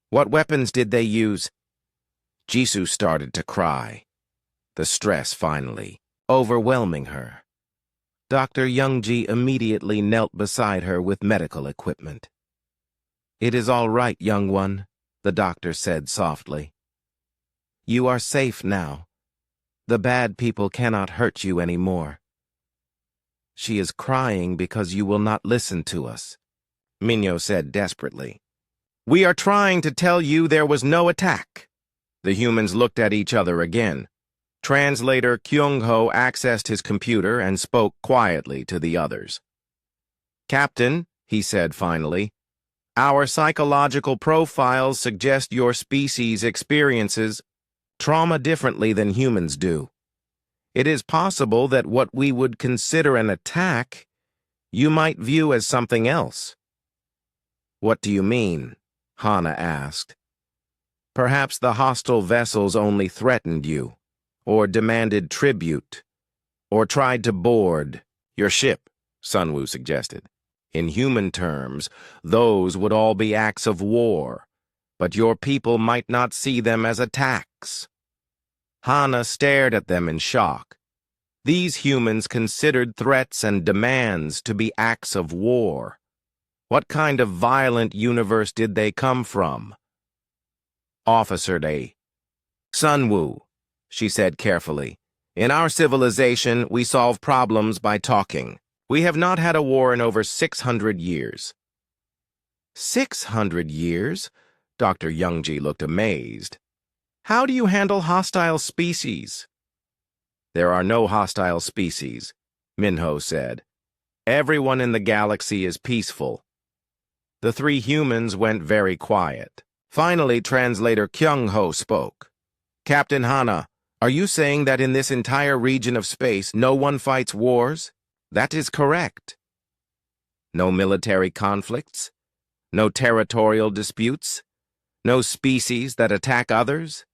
[SPEAKER 1] What weapons did they use? Jisoo started to cry. The stress finally overwhelming her. Dr. Youngji immediately knelt beside her with medical equipment. It is all right, young one, the doctor said softly. You are safe now. The bad people cannot hurt you anymore. She is crying because you will not listen to us, Minho said desperately. We are trying to tell you there was no attack. The humans looked at each other again. Translator Kyung-ho accessed his computer and spoke quietly to the others. Captain, he said finally, our psychological profiles suggest your species experiences trauma differently than humans do. It is possible that what we would consider an attack, you might view as something else. What do you mean? Hana asked. Perhaps the hostile vessels only threatened you, or demanded tribute, or tried to board your ship, Sunwoo suggested. In human terms, those would all be acts of war, but your people might not see them as attacks. Hana stared at them in shock. These humans considered threats and demands to be acts of war. What kind of violent universe did they come from? Officer Day. Sunwoo, she said carefully. In our civilization, we solve problems by talking. We have not had a war in over 600 years. 600 years? Dr. Youngji looked amazed. How do you handle hostile species? There are no hostile species, Minho said. Everyone in the galaxy is peaceful. The three humans went very quiet. Finally, translator Kyung-ho spoke. Captain Hana, are you saying that in this entire region of space no one fights wars? That is correct. No military conflicts? No territorial disputes? No species that attack others?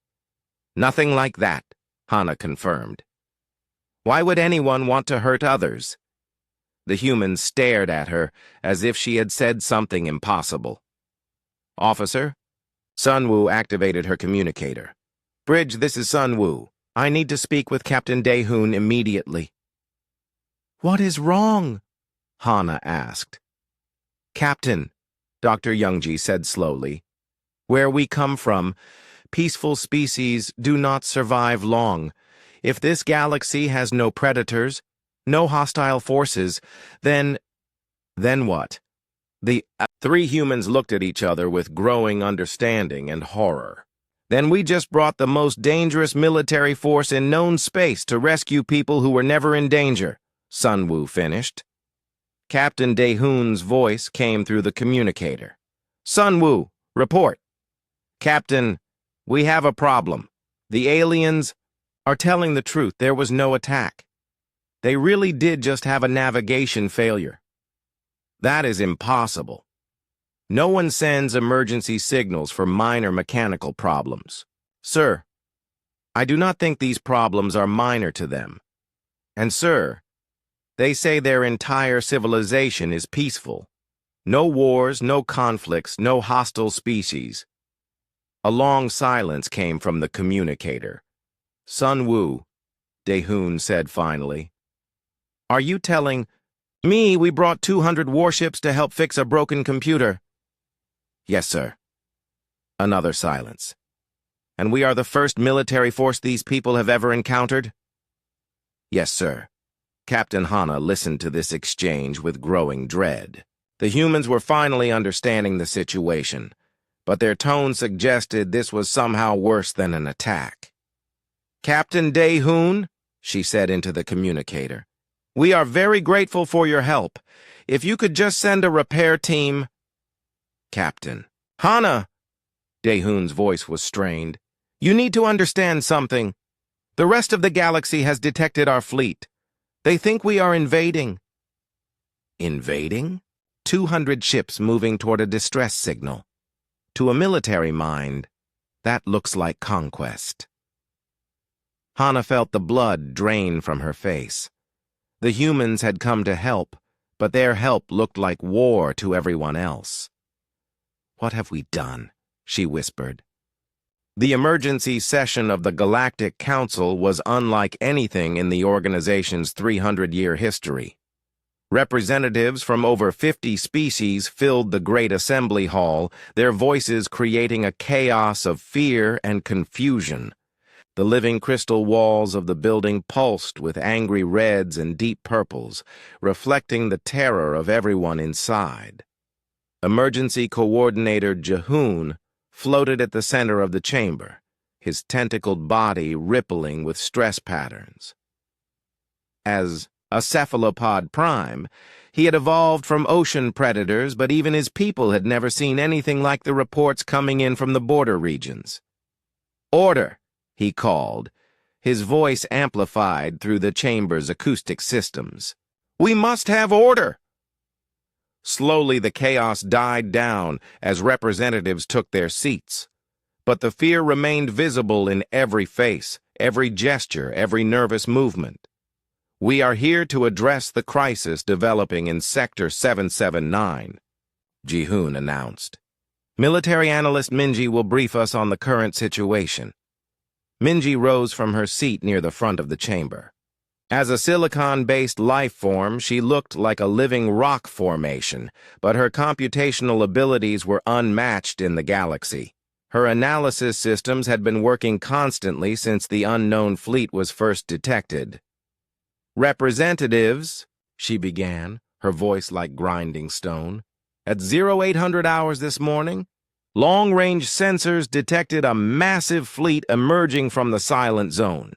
[SPEAKER 1] Nothing like that, Hana confirmed. Why would anyone want to hurt others? The humans stared at her as if she had said something impossible. Officer? Sunwoo activated her communicator. Bridge, this is Sunwoo. I need to speak with Captain Daehoon immediately. What is wrong? Hana asked. Captain, Dr. Youngji said slowly, where we come from, peaceful species do not survive long. If this galaxy has no predators, no hostile forces, then what? The three humans looked at each other with growing understanding and horror. Then we just brought the most dangerous military force in known space to rescue people who were never in danger, Sunwoo finished. Captain Daehoon's voice came through the communicator. Sunwoo, report. Captain, we have a problem. The aliens are telling the truth. There was no attack. They really did just have a navigation failure. That is impossible. No one sends emergency signals for minor mechanical problems. Sir, I do not think these problems are minor to them. And sir, they say their entire civilization is peaceful. No wars, no conflicts, no hostile species. A long silence came from the communicator. Sunwoo, Daehoon said finally. Are you telling me we brought 200 warships to help fix a broken computer? Yes, sir. Another silence. And we are the first military force these people have ever encountered? Yes, sir. Captain Hana listened to this exchange with growing dread. The humans were finally understanding the situation, but their tone suggested this was somehow worse than an attack. Captain Daehoon, she said into the communicator, we are very grateful for your help. If you could just send a repair team... Captain. Hana! Daehoon's voice was strained. You need to understand something. The rest of the galaxy has detected our fleet. They think we are invading. Invading? 200 ships moving toward a distress signal. To a military mind, that looks like conquest. Hana felt the blood drain from her face. The humans had come to help, but their help looked like war to everyone else. What have we done? She whispered. The emergency session of the Galactic Council was unlike anything in the organization's 300-year history. Representatives from over 50 species filled the Great Assembly Hall, their voices creating a chaos of fear and confusion. The living crystal walls of the building pulsed with angry reds and deep purples, reflecting the terror of everyone inside. Emergency Coordinator Jahoon floated at the center of the chamber, his tentacled body rippling with stress patterns. As a cephalopod prime, he had evolved from ocean predators, but even his people had never seen anything like the reports coming in from the border regions. Order! He called, his voice amplified through the chamber's acoustic systems. We must have order! Slowly the chaos died down as representatives took their seats. But the fear remained visible in every face, every gesture, every nervous movement. We are here to address the crisis developing in Sector 779, Jihoon announced. Military analyst Minji will brief us on the current situation. Minji rose from her seat near the front of the chamber. As a silicon-based life form, she looked like a living rock formation, but her computational abilities were unmatched in the galaxy. Her analysis systems had been working constantly since the unknown fleet was first detected. "Representatives," she began, her voice like grinding stone, "at 0800 hours this morning, long-range sensors detected a massive fleet emerging from the silent zone.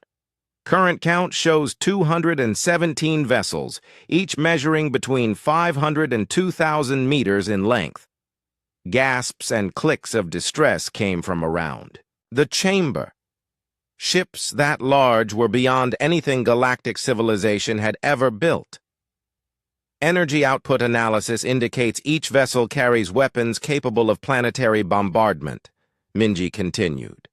[SPEAKER 1] Current count shows 217 vessels, each measuring between 500 and 2,000 meters in length." Gasps and clicks of distress came from around the chamber. Ships that large were beyond anything galactic civilization had ever built. "Energy output analysis indicates each vessel carries weapons capable of planetary bombardment," Minji continued.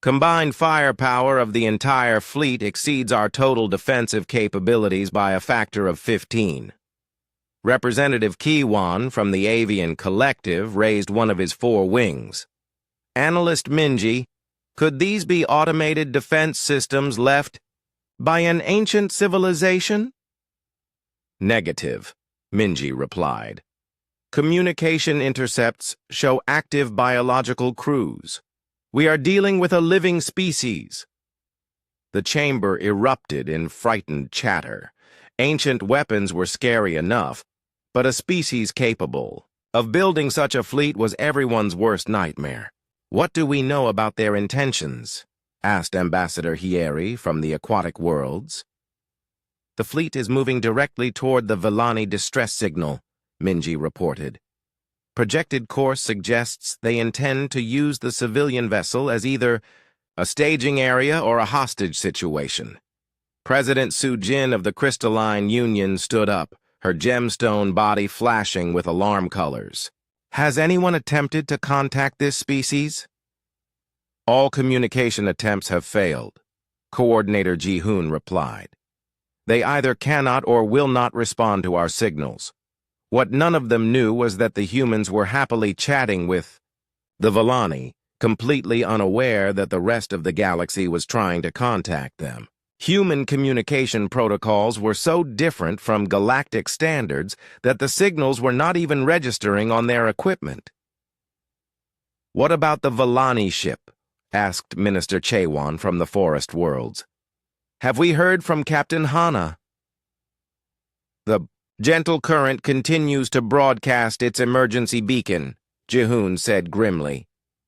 [SPEAKER 1] "Combined firepower of the entire fleet exceeds our total defensive capabilities by a factor of 15. Representative Kiwan from the Avian Collective raised one of his four wings. "Analyst Minji, could these be automated defense systems left by an ancient civilization?" "Negative," Minji replied. "Communication intercepts show active biological crews. We are dealing with a living species." The chamber erupted in frightened chatter. Ancient weapons were scary enough, but a species capable of building such a fleet was everyone's worst nightmare. "What do we know about their intentions?" asked Ambassador Hieri from the aquatic worlds. "The fleet is moving directly toward the Villani distress signal," Minji reported. "Projected course suggests they intend to use the civilian vessel as either a staging area or a hostage situation." President Sujin of the Crystalline Union stood up, her gemstone body flashing with alarm colors. "Has anyone attempted to contact this species?" "All communication attempts have failed," Coordinator Ji-hoon replied. "They either cannot or will not respond to our signals. What none of them knew was that the humans were happily chatting with the Villani, completely unaware that the rest of the galaxy was trying to contact them. Human communication protocols were so different from galactic standards that the signals were not even registering on their equipment." "What about the Villani ship?" asked Minister Chewan from the Forest Worlds. "Have we heard from Captain Hana?" "The gentle current continues to broadcast its emergency beacon," Ji-hoon said grimly.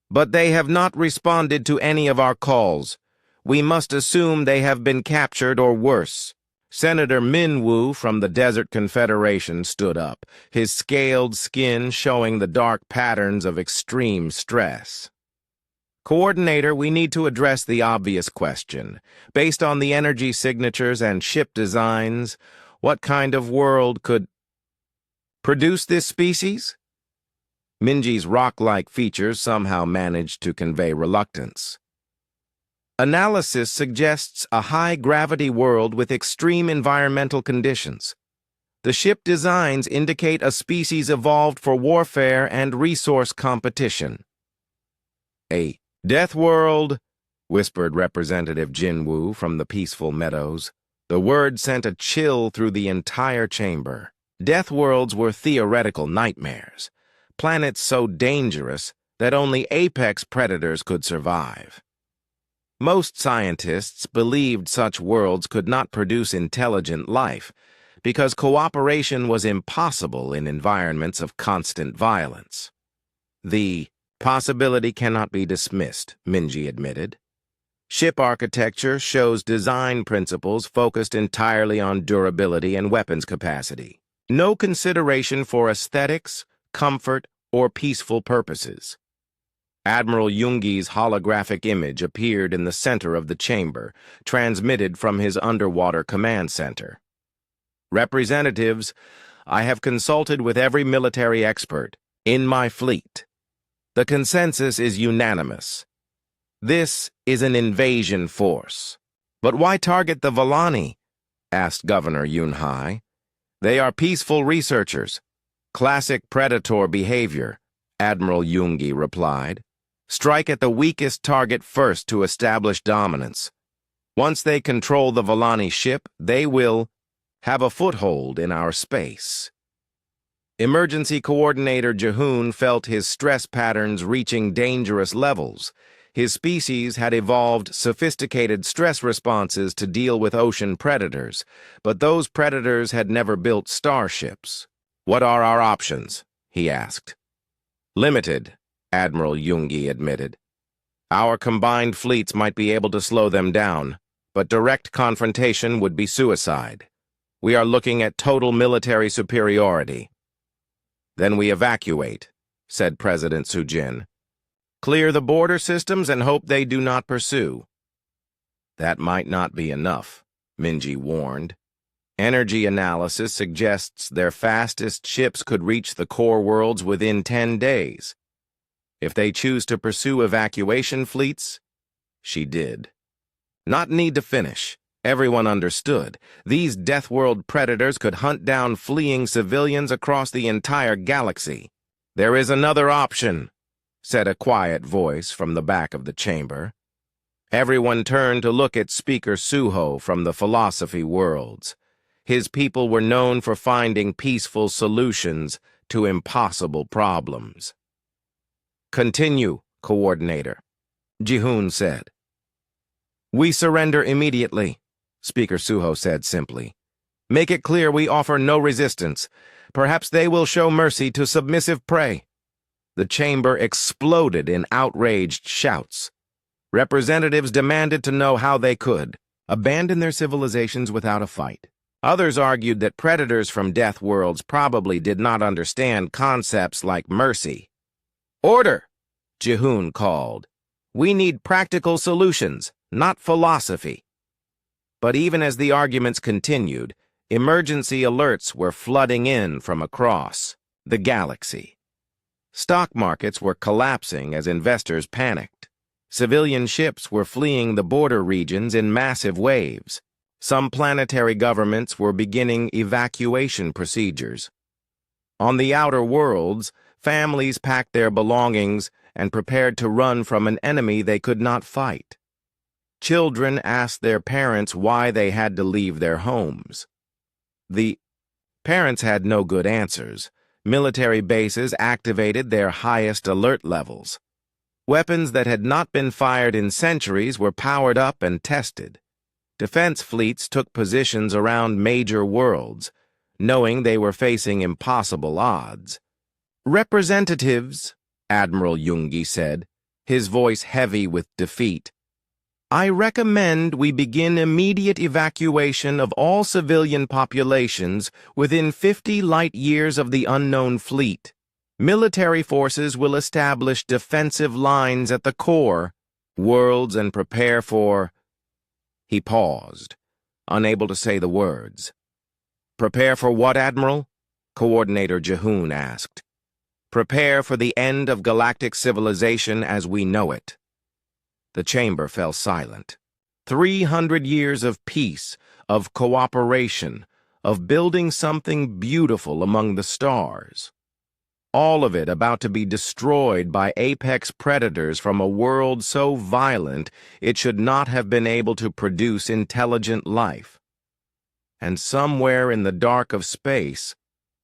[SPEAKER 1] "But they have not responded to any of our calls. We must assume they have been captured or worse." Senator Minwoo from the Desert Confederation stood up, his scaled skin showing the dark patterns of extreme stress. "Coordinator, we need to address the obvious question. Based on the energy signatures and ship designs, what kind of world could produce this species?" Minji's rock-like features somehow managed to convey reluctance. "Analysis suggests a high-gravity world with extreme environmental conditions. The ship designs indicate a species evolved for warfare and resource competition." "A deathworld," whispered Representative Jinwoo from the peaceful meadows. The word sent a chill through the entire chamber. Deathworlds were theoretical nightmares, planets so dangerous that only apex predators could survive. Most scientists believed such worlds could not produce intelligent life because cooperation was impossible in environments of constant violence. "The possibility cannot be dismissed," Minji admitted. "Ship architecture shows design principles focused entirely on durability and weapons capacity. No consideration for aesthetics, comfort, or peaceful purposes." Admiral Yoongi's holographic image appeared in the center of the chamber, transmitted from his underwater command center. "Representatives, I have consulted with every military expert in my fleet. The consensus is unanimous. This is an invasion force." "But why target the Villani?" asked Governor Yunhai. "They are peaceful researchers. Classic predator behavior," Admiral Yoongi replied. "Strike at the weakest target first to establish dominance. Once they control the Volani ship, they will have a foothold in our space. Emergency Coordinator Jehoon felt his stress patterns reaching dangerous levels. His species had evolved sophisticated stress responses to deal with ocean predators, but those predators had never built starships. "What are our options?" he asked. "Limited," Admiral Jungi admitted. "Our combined fleets might be able to slow them down, but direct confrontation would be suicide. We are looking at total military superiority." "Then we evacuate," said President Sujin. "Clear the border systems and hope they do not pursue." "That might not be enough," Minji warned. "Energy analysis suggests their fastest ships could reach the core worlds within 10 days. If they choose to pursue evacuation fleets," she did. Not need to finish. Everyone understood. These Deathworld predators could hunt down fleeing civilians across the entire galaxy. "There is another option," said a quiet voice from the back of the chamber. Everyone turned to look at Speaker Suho from the Philosophy Worlds. His people were known for finding peaceful solutions to impossible problems. "Continue, Coordinator," Jehoon said. "We surrender immediately," Speaker Suho said simply. "Make it clear we offer no resistance. Perhaps they will show mercy to submissive prey." The chamber exploded in outraged shouts. Representatives demanded to know how they could abandon their civilizations without a fight. Others argued that predators from death worlds probably did not understand concepts like mercy. "Order!" Jehoon called. "We need practical solutions, not philosophy." But even as the arguments continued, emergency alerts were flooding in from across the galaxy. Stock markets were collapsing as investors panicked. Civilian ships were fleeing the border regions in massive waves. Some planetary governments were beginning evacuation procedures. On the outer worlds, families packed their belongings and prepared to run from an enemy they could not fight. Children asked their parents why they had to leave their homes. The parents had no good answers. Military bases activated their highest alert levels. Weapons that had not been fired in centuries were powered up and tested. Defense fleets took positions around major worlds, knowing they were facing impossible odds. "Representatives," Admiral Jungi said, his voice heavy with defeat, "I recommend we begin immediate evacuation of all civilian populations within 50 light-years of the unknown fleet. Military forces will establish defensive lines at the core worlds and prepare for—" He paused, unable to say the words. "Prepare for what, Admiral?" Coordinator Jehoon asked. "Prepare for the end of galactic civilization as we know it." The chamber fell silent. 300 years of peace, of cooperation, of building something beautiful among the stars. All of it about to be destroyed by apex predators from a world so violent it should not have been able to produce intelligent life. And somewhere in the dark of space,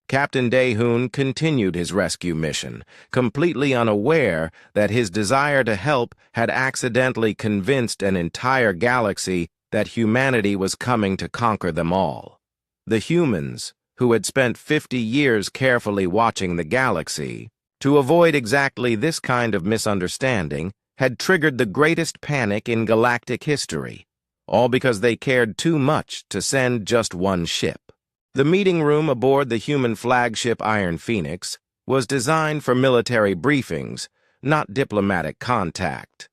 [SPEAKER 1] Captain Daehoon continued his rescue mission, completely unaware that his desire to help had accidentally convinced an entire galaxy that humanity was coming to conquer them all. The humans, who had spent 50 years carefully watching the galaxy, to avoid exactly this kind of misunderstanding, had triggered the greatest panic in galactic history, all because they cared too much to send just one ship. The meeting room aboard the human flagship Iron Phoenix was designed for military briefings, not diplomatic contact.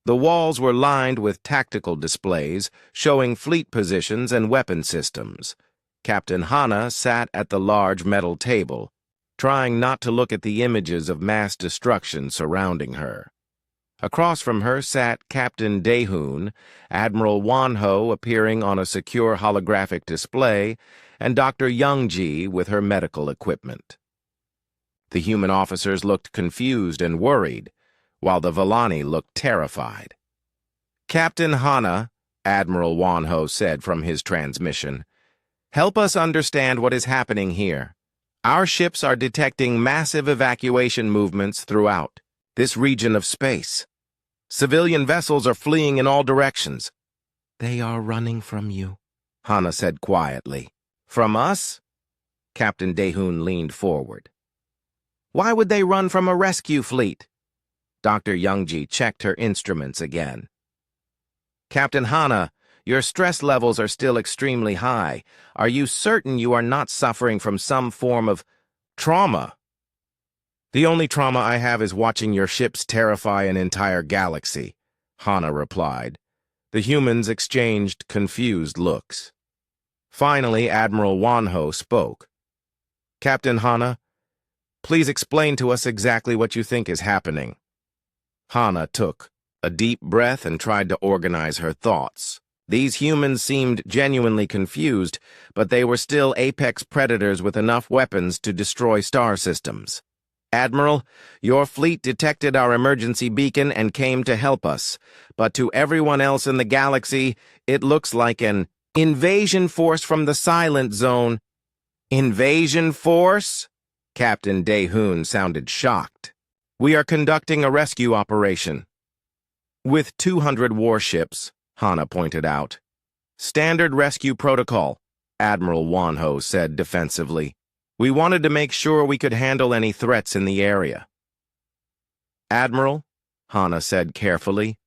[SPEAKER 1] The walls were lined with tactical displays showing fleet positions and weapon systems. Captain Hana sat at the large metal table, trying not to look at the images of mass destruction surrounding her. Across from her sat Captain Daehoon, Admiral Wanho appearing on a secure holographic display, and Dr. Youngji with her medical equipment. The human officers looked confused and worried, while the Volani looked terrified. Captain Hana, Admiral Wanho said from his transmission. "Help us understand what is happening here. Our ships are detecting massive evacuation movements throughout this region of space. Civilian vessels are fleeing in all directions." "They are running from you," Hana said quietly. "From us?" Captain Daehoon leaned forward. "Why would they run from a rescue fleet?" Dr. Youngji checked her instruments again. "Captain Hana, your stress levels are still extremely high. Are you certain you are not suffering from some form of trauma?" "The only trauma I have is watching your ships terrify an entire galaxy," Hana replied. The humans exchanged confused looks. Finally, Admiral Wanho spoke. "Captain Hana, please explain to us exactly what you think is happening." Hana took a deep breath and tried to organize her thoughts. These humans seemed genuinely confused, but they were still apex predators with enough weapons to destroy star systems. "Admiral, your fleet detected our emergency beacon and came to help us, but to everyone else in the galaxy, it looks like an invasion force from the Silent Zone." "Invasion force?" Captain Daehoon sounded shocked. "We are conducting a rescue operation." "With 200 warships," Hana pointed out. "Standard rescue protocol," Admiral Wanho said defensively. "We wanted to make sure we could handle any threats in the area." "Admiral," Hana said carefully,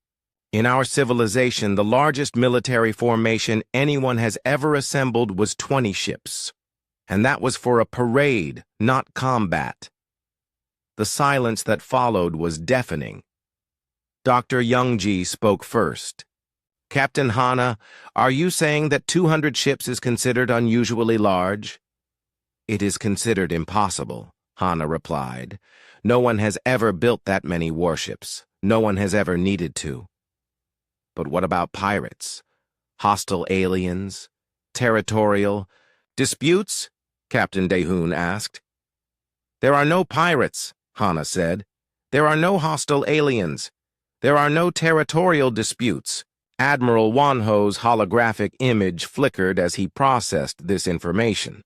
[SPEAKER 1] "in our civilization, the largest military formation anyone has ever assembled was 20 ships. And that was for a parade, not combat." The silence that followed was deafening. Dr. Youngji spoke first. "Captain Hana, are you saying that 200 ships is considered unusually large?" "It is considered impossible," Hana replied. "No one has ever built that many warships. No one has ever needed to." "But what about pirates? Hostile aliens? Territorial disputes?" Captain Daehoon asked. "There are no pirates," Hana said. "There are no hostile aliens. There are no territorial disputes." Admiral Wanho's holographic image flickered as he processed this information.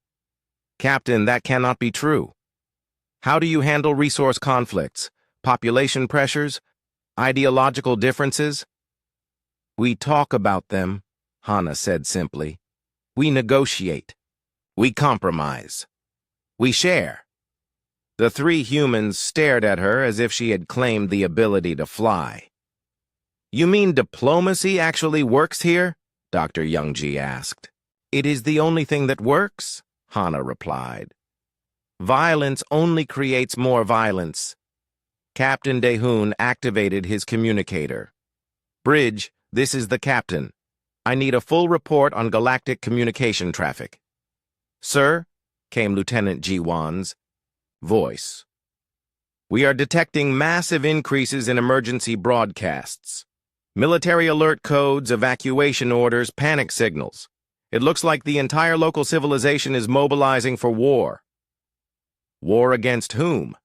[SPEAKER 1] "Captain, that cannot be true. How do you handle resource conflicts, population pressures, ideological differences?" "We talk about them," Hana said simply. "We negotiate. We compromise. We share." The three humans stared at her as if she had claimed the ability to fly. "You mean diplomacy actually works here?" Dr. Youngji asked. "It is the only thing that works," Hana replied. "Violence only creates more violence." Captain Daehoon activated his communicator. "Bridge, this is the captain. I need a full report on galactic communication traffic." "Sir," came Lieutenant Jiwan's voice. "We are detecting massive increases in emergency broadcasts. Military alert codes, evacuation orders, panic signals. It looks like the entire local civilization is mobilizing for war." "War against whom?"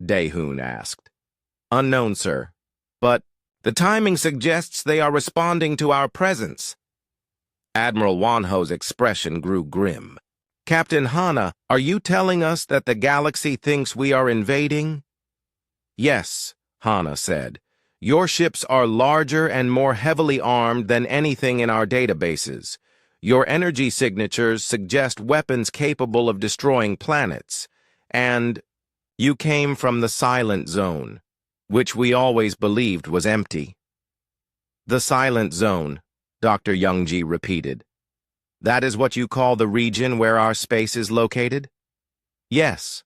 [SPEAKER 1] Daehoon asked. "Unknown, sir. But the timing suggests they are responding to our presence." Admiral Wanho's expression grew grim. "Captain Hana, are you telling us that the galaxy thinks we are invading?" "Yes," Hana said. "Your ships are larger and more heavily armed than anything in our databases. Your energy signatures suggest weapons capable of destroying planets. And you came from the Silent Zone, which we always believed was empty." "The Silent Zone," Dr. Youngji repeated. "That is what you call the region where our space is located?" "Yes.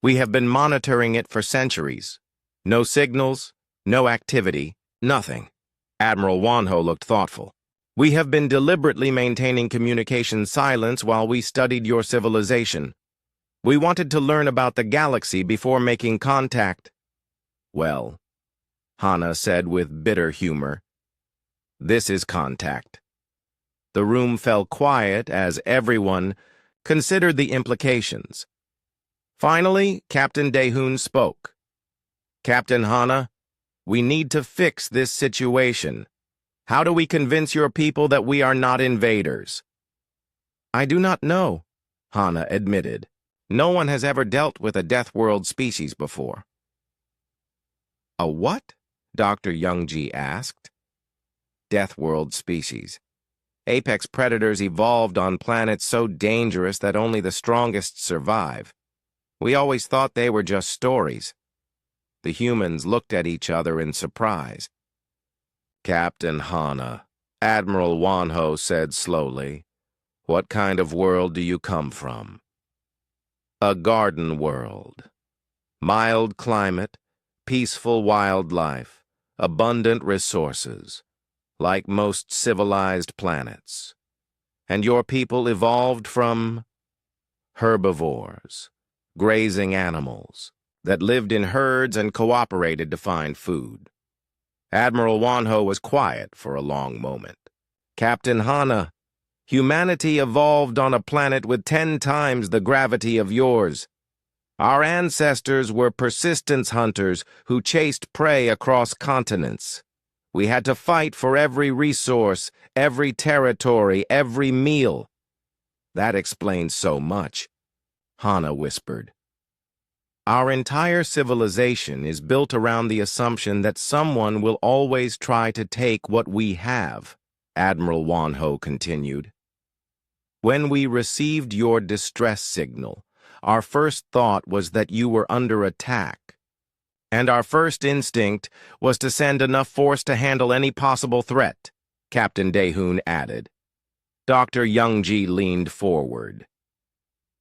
[SPEAKER 1] We have been monitoring it for centuries. No signals, no activity, nothing." Admiral Wanho looked thoughtful. "We have been deliberately maintaining communication silence while we studied your civilization. We wanted to learn about the galaxy before making contact." "Well," Hana said with bitter humor, "this is contact." The room fell quiet as everyone considered the implications. Finally, Captain Daehoon spoke. "Captain Hana, we need to fix this situation. How do we convince your people that we are not invaders? I do not know, Hana admitted. No one has ever dealt with a Deathworld species before. A what? Dr. Youngji asked. Deathworld species. Apex predators evolved on planets so dangerous that only the strongest survive. We always thought they were just stories. The humans looked at each other in surprise. Captain Hana, Admiral Wanho said slowly, what kind of world do you come from? A garden world. Mild climate, peaceful wildlife, abundant resources, like most civilized planets. And your people evolved from herbivores, grazing animals, that lived in herds and cooperated to find food. Admiral Wanho was quiet for a long moment. Captain Hana, humanity evolved on a planet with 10 times the gravity of yours. Our ancestors were persistence hunters who chased prey across continents. We had to fight for every resource, every territory, every meal. That explains so much, Hana whispered. Our entire civilization is built around the assumption that someone will always try to take what we have, Admiral Wanho continued. When we received your distress signal, our first thought was that you were under attack. And our first instinct was to send enough force to handle any possible threat, Captain Daehoon added. Dr. Youngji leaned forward.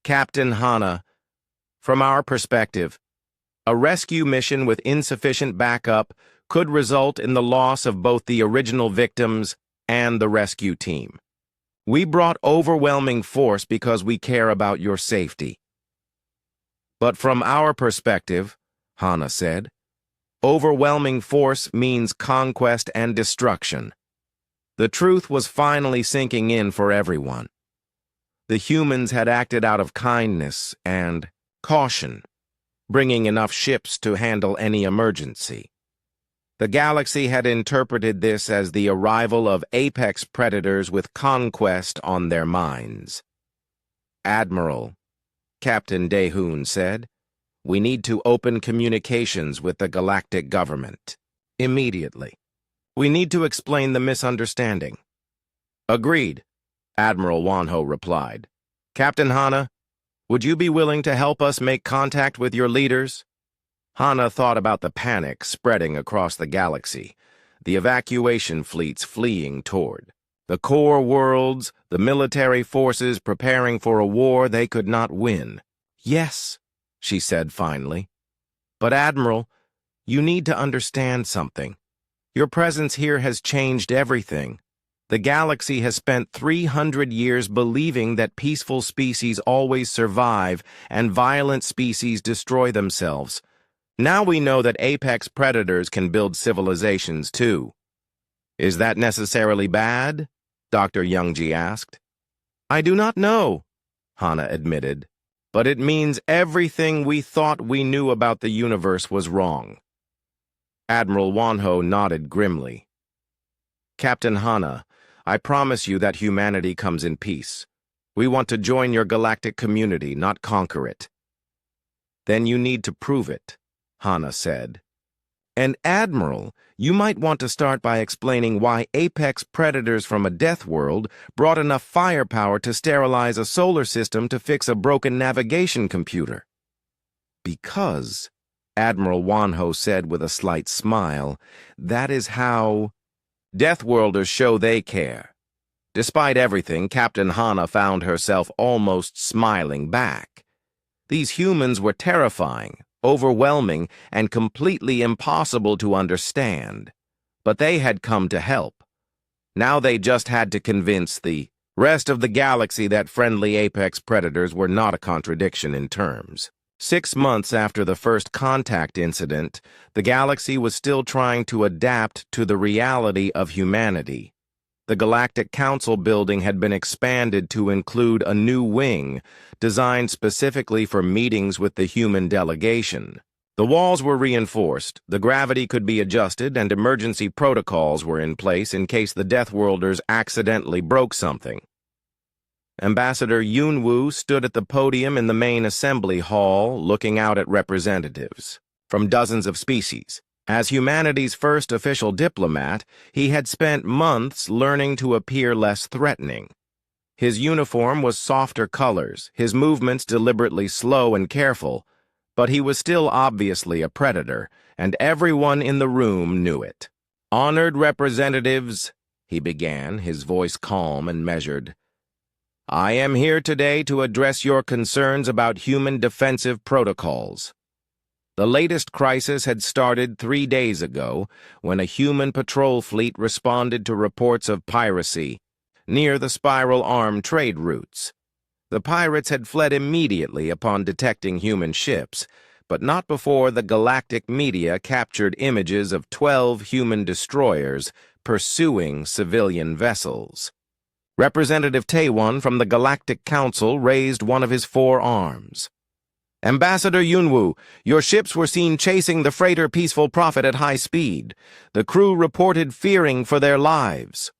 [SPEAKER 1] Captain Hana, from our perspective, a rescue mission with insufficient backup could result in the loss of both the original victims and the rescue team. We brought overwhelming force because we care about your safety. But from our perspective, Hana said, overwhelming force means conquest and destruction. The truth was finally sinking in for everyone. The humans had acted out of kindness and caution, bringing enough ships to handle any emergency. The galaxy had interpreted this as the arrival of apex predators with conquest on their minds. Admiral, Captain Daehoon said, we need to open communications with the galactic government. Immediately. We need to explain the misunderstanding. Agreed, Admiral Wanho replied. Captain Hana, would you be willing to help us make contact with your leaders? Hana thought about the panic spreading across the galaxy, the evacuation fleets fleeing toward, the core worlds, the military forces preparing for a war they could not win. Yes, she said finally. But Admiral, you need to understand something. Your presence here has changed everything. The galaxy has spent 300 years believing that peaceful species always survive and violent species destroy themselves. Now we know that apex predators can build civilizations too. Is that necessarily bad? Dr. Youngji asked. I do not know, Hana admitted, but it means everything we thought we knew about the universe was wrong. Admiral Wanho nodded grimly. Captain Hana, I promise you that humanity comes in peace. We want to join your galactic community, not conquer it. Then you need to prove it, Hana said. And Admiral, you might want to start by explaining why apex predators from a death world brought enough firepower to sterilize a solar system to fix a broken navigation computer. Because, Admiral Wanho said with a slight smile, that is how Deathworlders show they care. Despite everything, Captain Hana found herself almost smiling back. These humans were terrifying, overwhelming, and completely impossible to understand. But they had come to help. Now they just had to convince the rest of the galaxy that friendly apex predators were not a contradiction in terms. 6 months after the first contact incident, the galaxy was still trying to adapt to the reality of humanity. The Galactic Council building had been expanded to include a new wing, designed specifically for meetings with the human delegation. The walls were reinforced, the gravity could be adjusted, and emergency protocols were in place in case the Deathworlders accidentally broke something. Ambassador Yunwu stood at the podium in the main assembly hall, looking out at representatives from dozens of species. As humanity's first official diplomat, he had spent months learning to appear less threatening. His uniform was softer colors, his movements deliberately slow and careful, but he was still obviously a predator, and everyone in the room knew it. "Honored representatives," he began, his voice calm and measured, "I am here today to address your concerns about human defensive protocols. The latest crisis had started 3 days ago when a human patrol fleet responded to reports of piracy near the spiral arm trade routes. The pirates had fled immediately upon detecting human ships, but not before the galactic media captured images of 12 human destroyers pursuing civilian vessels. Representative Taewon from the Galactic Council raised one of his 4 arms. "Ambassador Yunwu, your ships were seen chasing the freighter Peaceful Prophet at high speed. The crew reported fearing for their lives."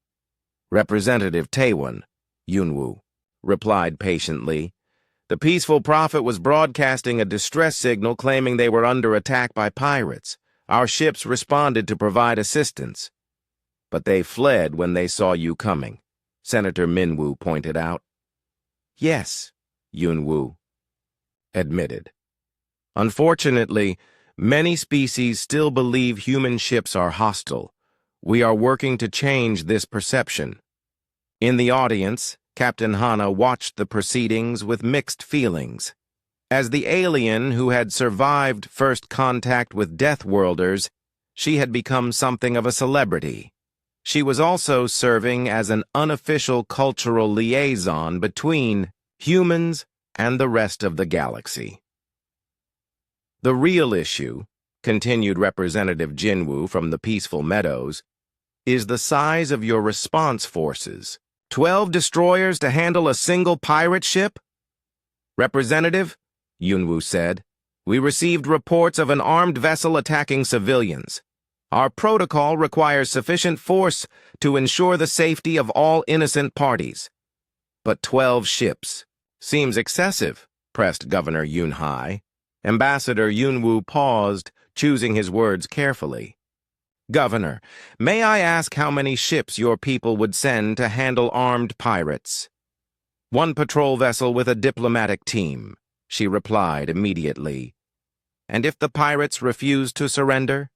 [SPEAKER 1] "Representative Taewon," Yunwu replied patiently. "The Peaceful Prophet was broadcasting a distress signal claiming they were under attack by pirates. Our ships responded to provide assistance. But they fled when they saw you coming," Senator Minwoo pointed out. "Yes," Yunwu admitted. "Unfortunately, many species still believe human ships are hostile. We are working to change this perception." In the audience, Captain Hana watched the proceedings with mixed feelings. As the alien who had survived first contact with Deathworlders, she had become something of a celebrity. She was also serving as an unofficial cultural liaison between humans and the rest of the galaxy. "The real issue," continued Representative Jinwoo from the Peaceful Meadows, "is the size of your response forces. 12 destroyers to handle a single pirate ship?" "Representative," Yunwu said, "we received reports of an armed vessel attacking civilians. Our protocol requires sufficient force to ensure the safety of all innocent parties." "But 12 ships seems excessive," pressed Governor Yunhai. Ambassador Yunwu paused, choosing his words carefully. "Governor, may I ask how many ships your people would send to handle armed pirates?" "1 patrol vessel with a diplomatic team," she replied immediately. "And if the pirates refused to surrender?"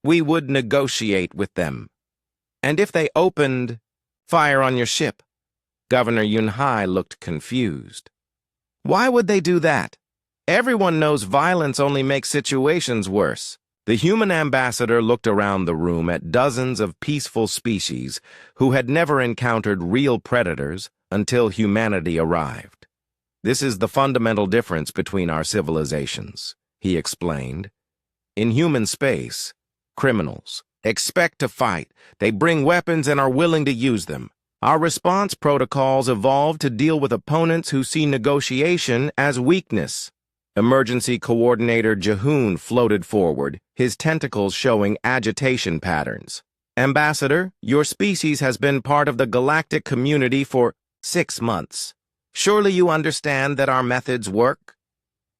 [SPEAKER 1] "We would negotiate with them." "And if they opened fire on your ship?" Governor Yunhai looked confused. "Why would they do that? Everyone knows violence only makes situations worse." The human ambassador looked around the room at dozens of peaceful species who had never encountered real predators until humanity arrived. "This is the fundamental difference between our civilizations," he explained. "In human space, criminals expect to fight. They bring weapons and are willing to use them. Our response protocols evolved to deal with opponents who see negotiation as weakness." Emergency Coordinator Jahoon floated forward, his tentacles showing agitation patterns. "Ambassador, your species has been part of the galactic community for 6 months. Surely you understand that our methods work?"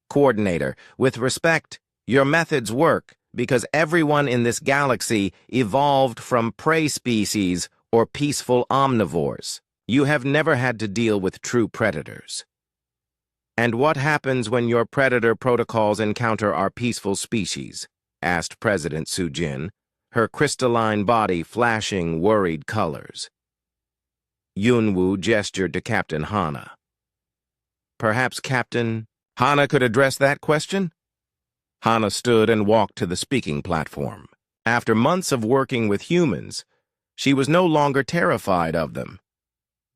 [SPEAKER 1] "Coordinator, with respect, your methods work because everyone in this galaxy evolved from prey species or peaceful omnivores. You have never had to deal with true predators." "And what happens when your predator protocols encounter our peaceful species?" asked President Sujin, her crystalline body flashing worried colors. Yunwu gestured to Captain Hana. "Perhaps Captain Hana could address that question?" Hana stood and walked to the speaking platform. After months of working with humans, she was no longer terrified of them,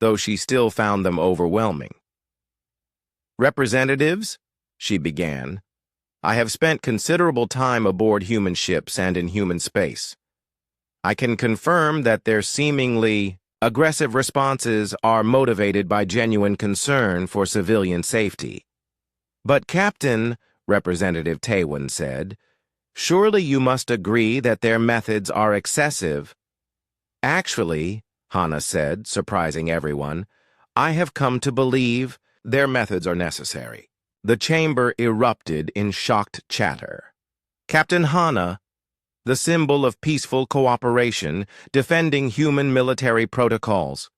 [SPEAKER 1] though she still found them overwhelming. "Representatives," she began, "I have spent considerable time aboard human ships and in human space. I can confirm that their seemingly aggressive responses are motivated by genuine concern for civilian safety. But Captain," Representative Taewon said. "Surely you must agree that their methods are excessive." "Actually," Hana said, surprising everyone, "I have come to believe their methods are necessary." The chamber erupted in shocked chatter. Captain Hana, the symbol of peaceful cooperation, defending human military protocols.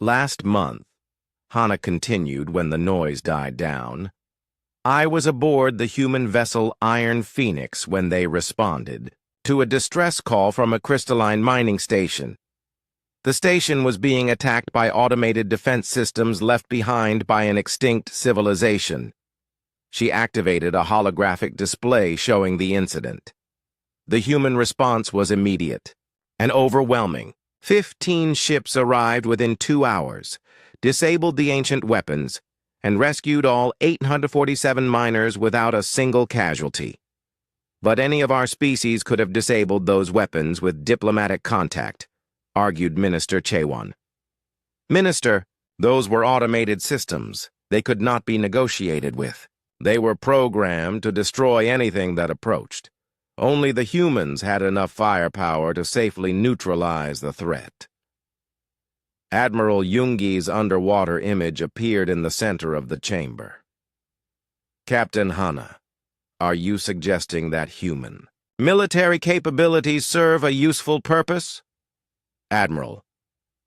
[SPEAKER 1] Last month, Hana continued when the noise died down, I was aboard the human vessel Iron Phoenix when they responded to a distress call from a crystalline mining station. The station was being attacked by automated defense systems left behind by an extinct civilization. She activated a holographic display showing the incident. The human response was immediate and overwhelming. 15 ships arrived within 2 hours, disabled the ancient weapons, and rescued all 847 miners without a single casualty. But any of our species could have disabled those weapons with diplomatic contact, argued Minister Chaewon. Minister, those were automated systems. They could not be negotiated with. They were programmed to destroy anything that approached. Only the humans had enough firepower to safely neutralize the threat. Admiral Yoongi's underwater image appeared in the center of the chamber. Captain Hana, are you suggesting that human military capabilities serve a useful purpose? Admiral,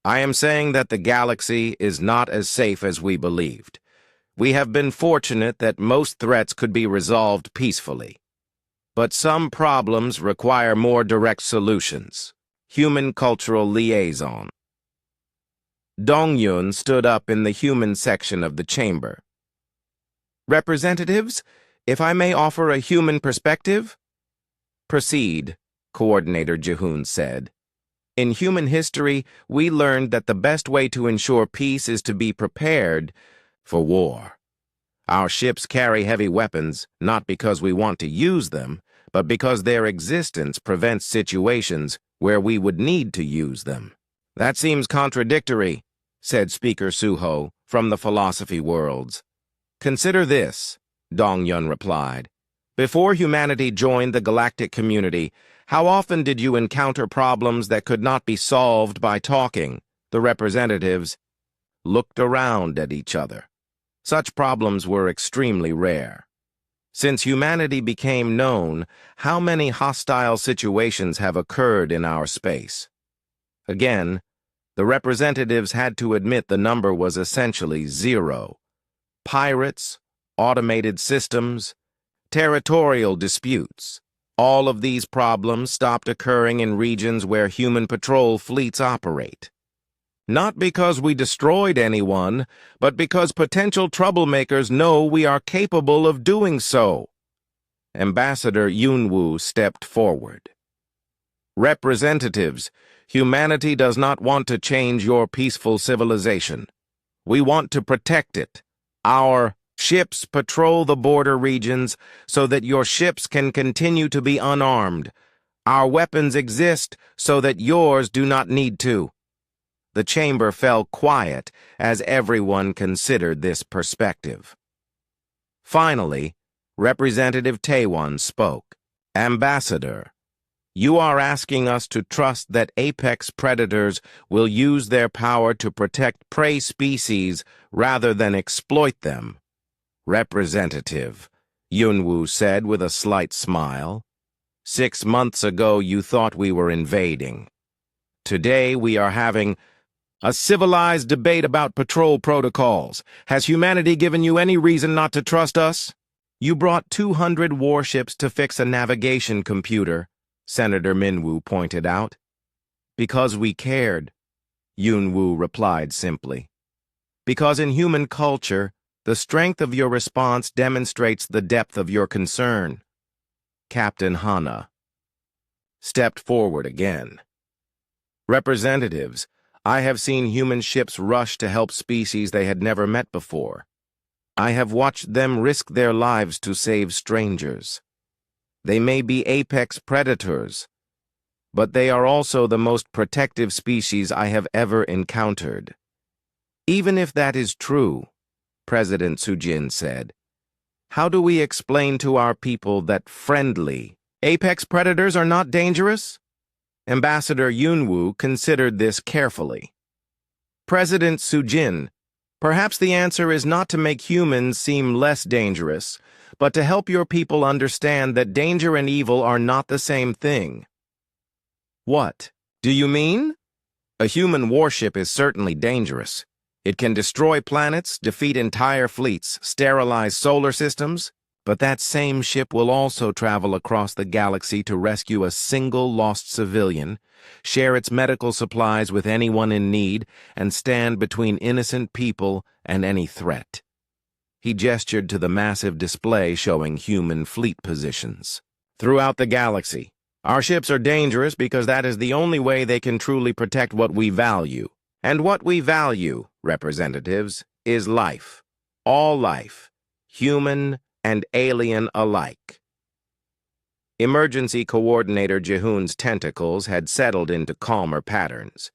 [SPEAKER 1] I am saying that the galaxy is not as safe as we believed. We have been fortunate that most threats could be resolved peacefully. But some problems require more direct solutions. Human cultural liaison. Dong-yun stood up in the human section of the chamber. Representatives, if I may offer a human perspective? Proceed, Coordinator Ji-hoon said. In human history, we learned that the best way to ensure peace is to be prepared for war. Our ships carry heavy weapons, not because we want to use them, but because their existence prevents situations where we would need to use them. That seems contradictory, said Speaker Suho from the philosophy worlds. Consider this, Dong-yun replied. Before humanity joined the galactic community, how often did you encounter problems that could not be solved by talking? The representatives looked around at each other. Such problems were extremely rare. Since humanity became known, how many hostile situations have occurred in our space? Again, the representatives had to admit the number was essentially zero. Pirates, automated systems, territorial disputes. All of these problems stopped occurring in regions where human patrol fleets operate. Not because we destroyed anyone, but because potential troublemakers know we are capable of doing so. Ambassador Yunwoo stepped forward. Representatives, humanity does not want to change your peaceful civilization. We want to protect it. Our ships patrol the border regions so that your ships can continue to be unarmed. Our weapons exist so that yours do not need to. The chamber fell quiet as everyone considered this perspective. Finally, Representative Taewon spoke. Ambassador, you are asking us to trust that apex predators will use their power to protect prey species rather than exploit them. Representative, Yunwoo said with a slight smile. 6 months ago you thought we were invading. Today we are having a civilized debate about patrol protocols. Has humanity given you any reason not to trust us? You brought 200 warships to fix a navigation computer, Senator Minwoo pointed out. Because we cared, Yunwoo replied simply. Because in human culture, the strength of your response demonstrates the depth of your concern. Captain Hana stepped forward again. Representatives, I have seen human ships rush to help species they had never met before. I have watched them risk their lives to save strangers. They may be apex predators, but they are also the most protective species I have ever encountered. Even if that is true, President Sujin said, How do we explain to our people that friendly, apex predators are not dangerous? Ambassador Yunwu considered this carefully. President Sujin, perhaps the answer is not to make humans seem less dangerous, but to help your people understand that danger and evil are not the same thing. What do you mean? A human warship is certainly dangerous. It can destroy planets, defeat entire fleets, sterilize solar systems, but that same ship will also travel across the galaxy to rescue a single lost civilian, share its medical supplies with anyone in need, and stand between innocent people and any threat. He gestured to the massive display showing human fleet positions. Throughout the galaxy, our ships are dangerous because that is the only way they can truly protect what we value. And what we value, representatives, is life. All life, human and alien alike. Emergency Coordinator Jihoon's tentacles had settled into calmer patterns.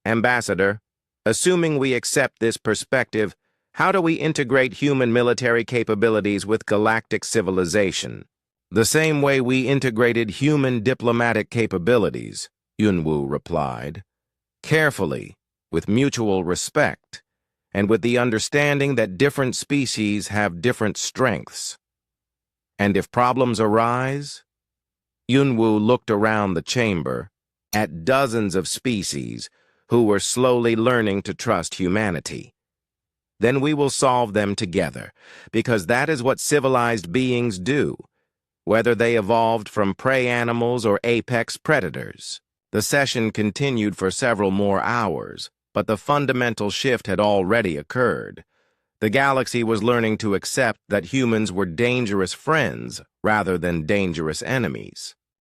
[SPEAKER 1] Ambassador, assuming we accept this perspective, how do we integrate human military capabilities with galactic civilization? The same way we integrated human diplomatic capabilities, Yunwu replied. Carefully, with mutual respect, and with the understanding that different species have different strengths. And if problems arise, Yunwu looked around the chamber at dozens of species who were slowly learning to trust humanity. Then we will solve them together, because that is what civilized beings do, whether they evolved from prey animals or apex predators. The session continued for several more hours, but the fundamental shift had already occurred. The galaxy was learning to accept that humans were dangerous friends rather than dangerous enemies.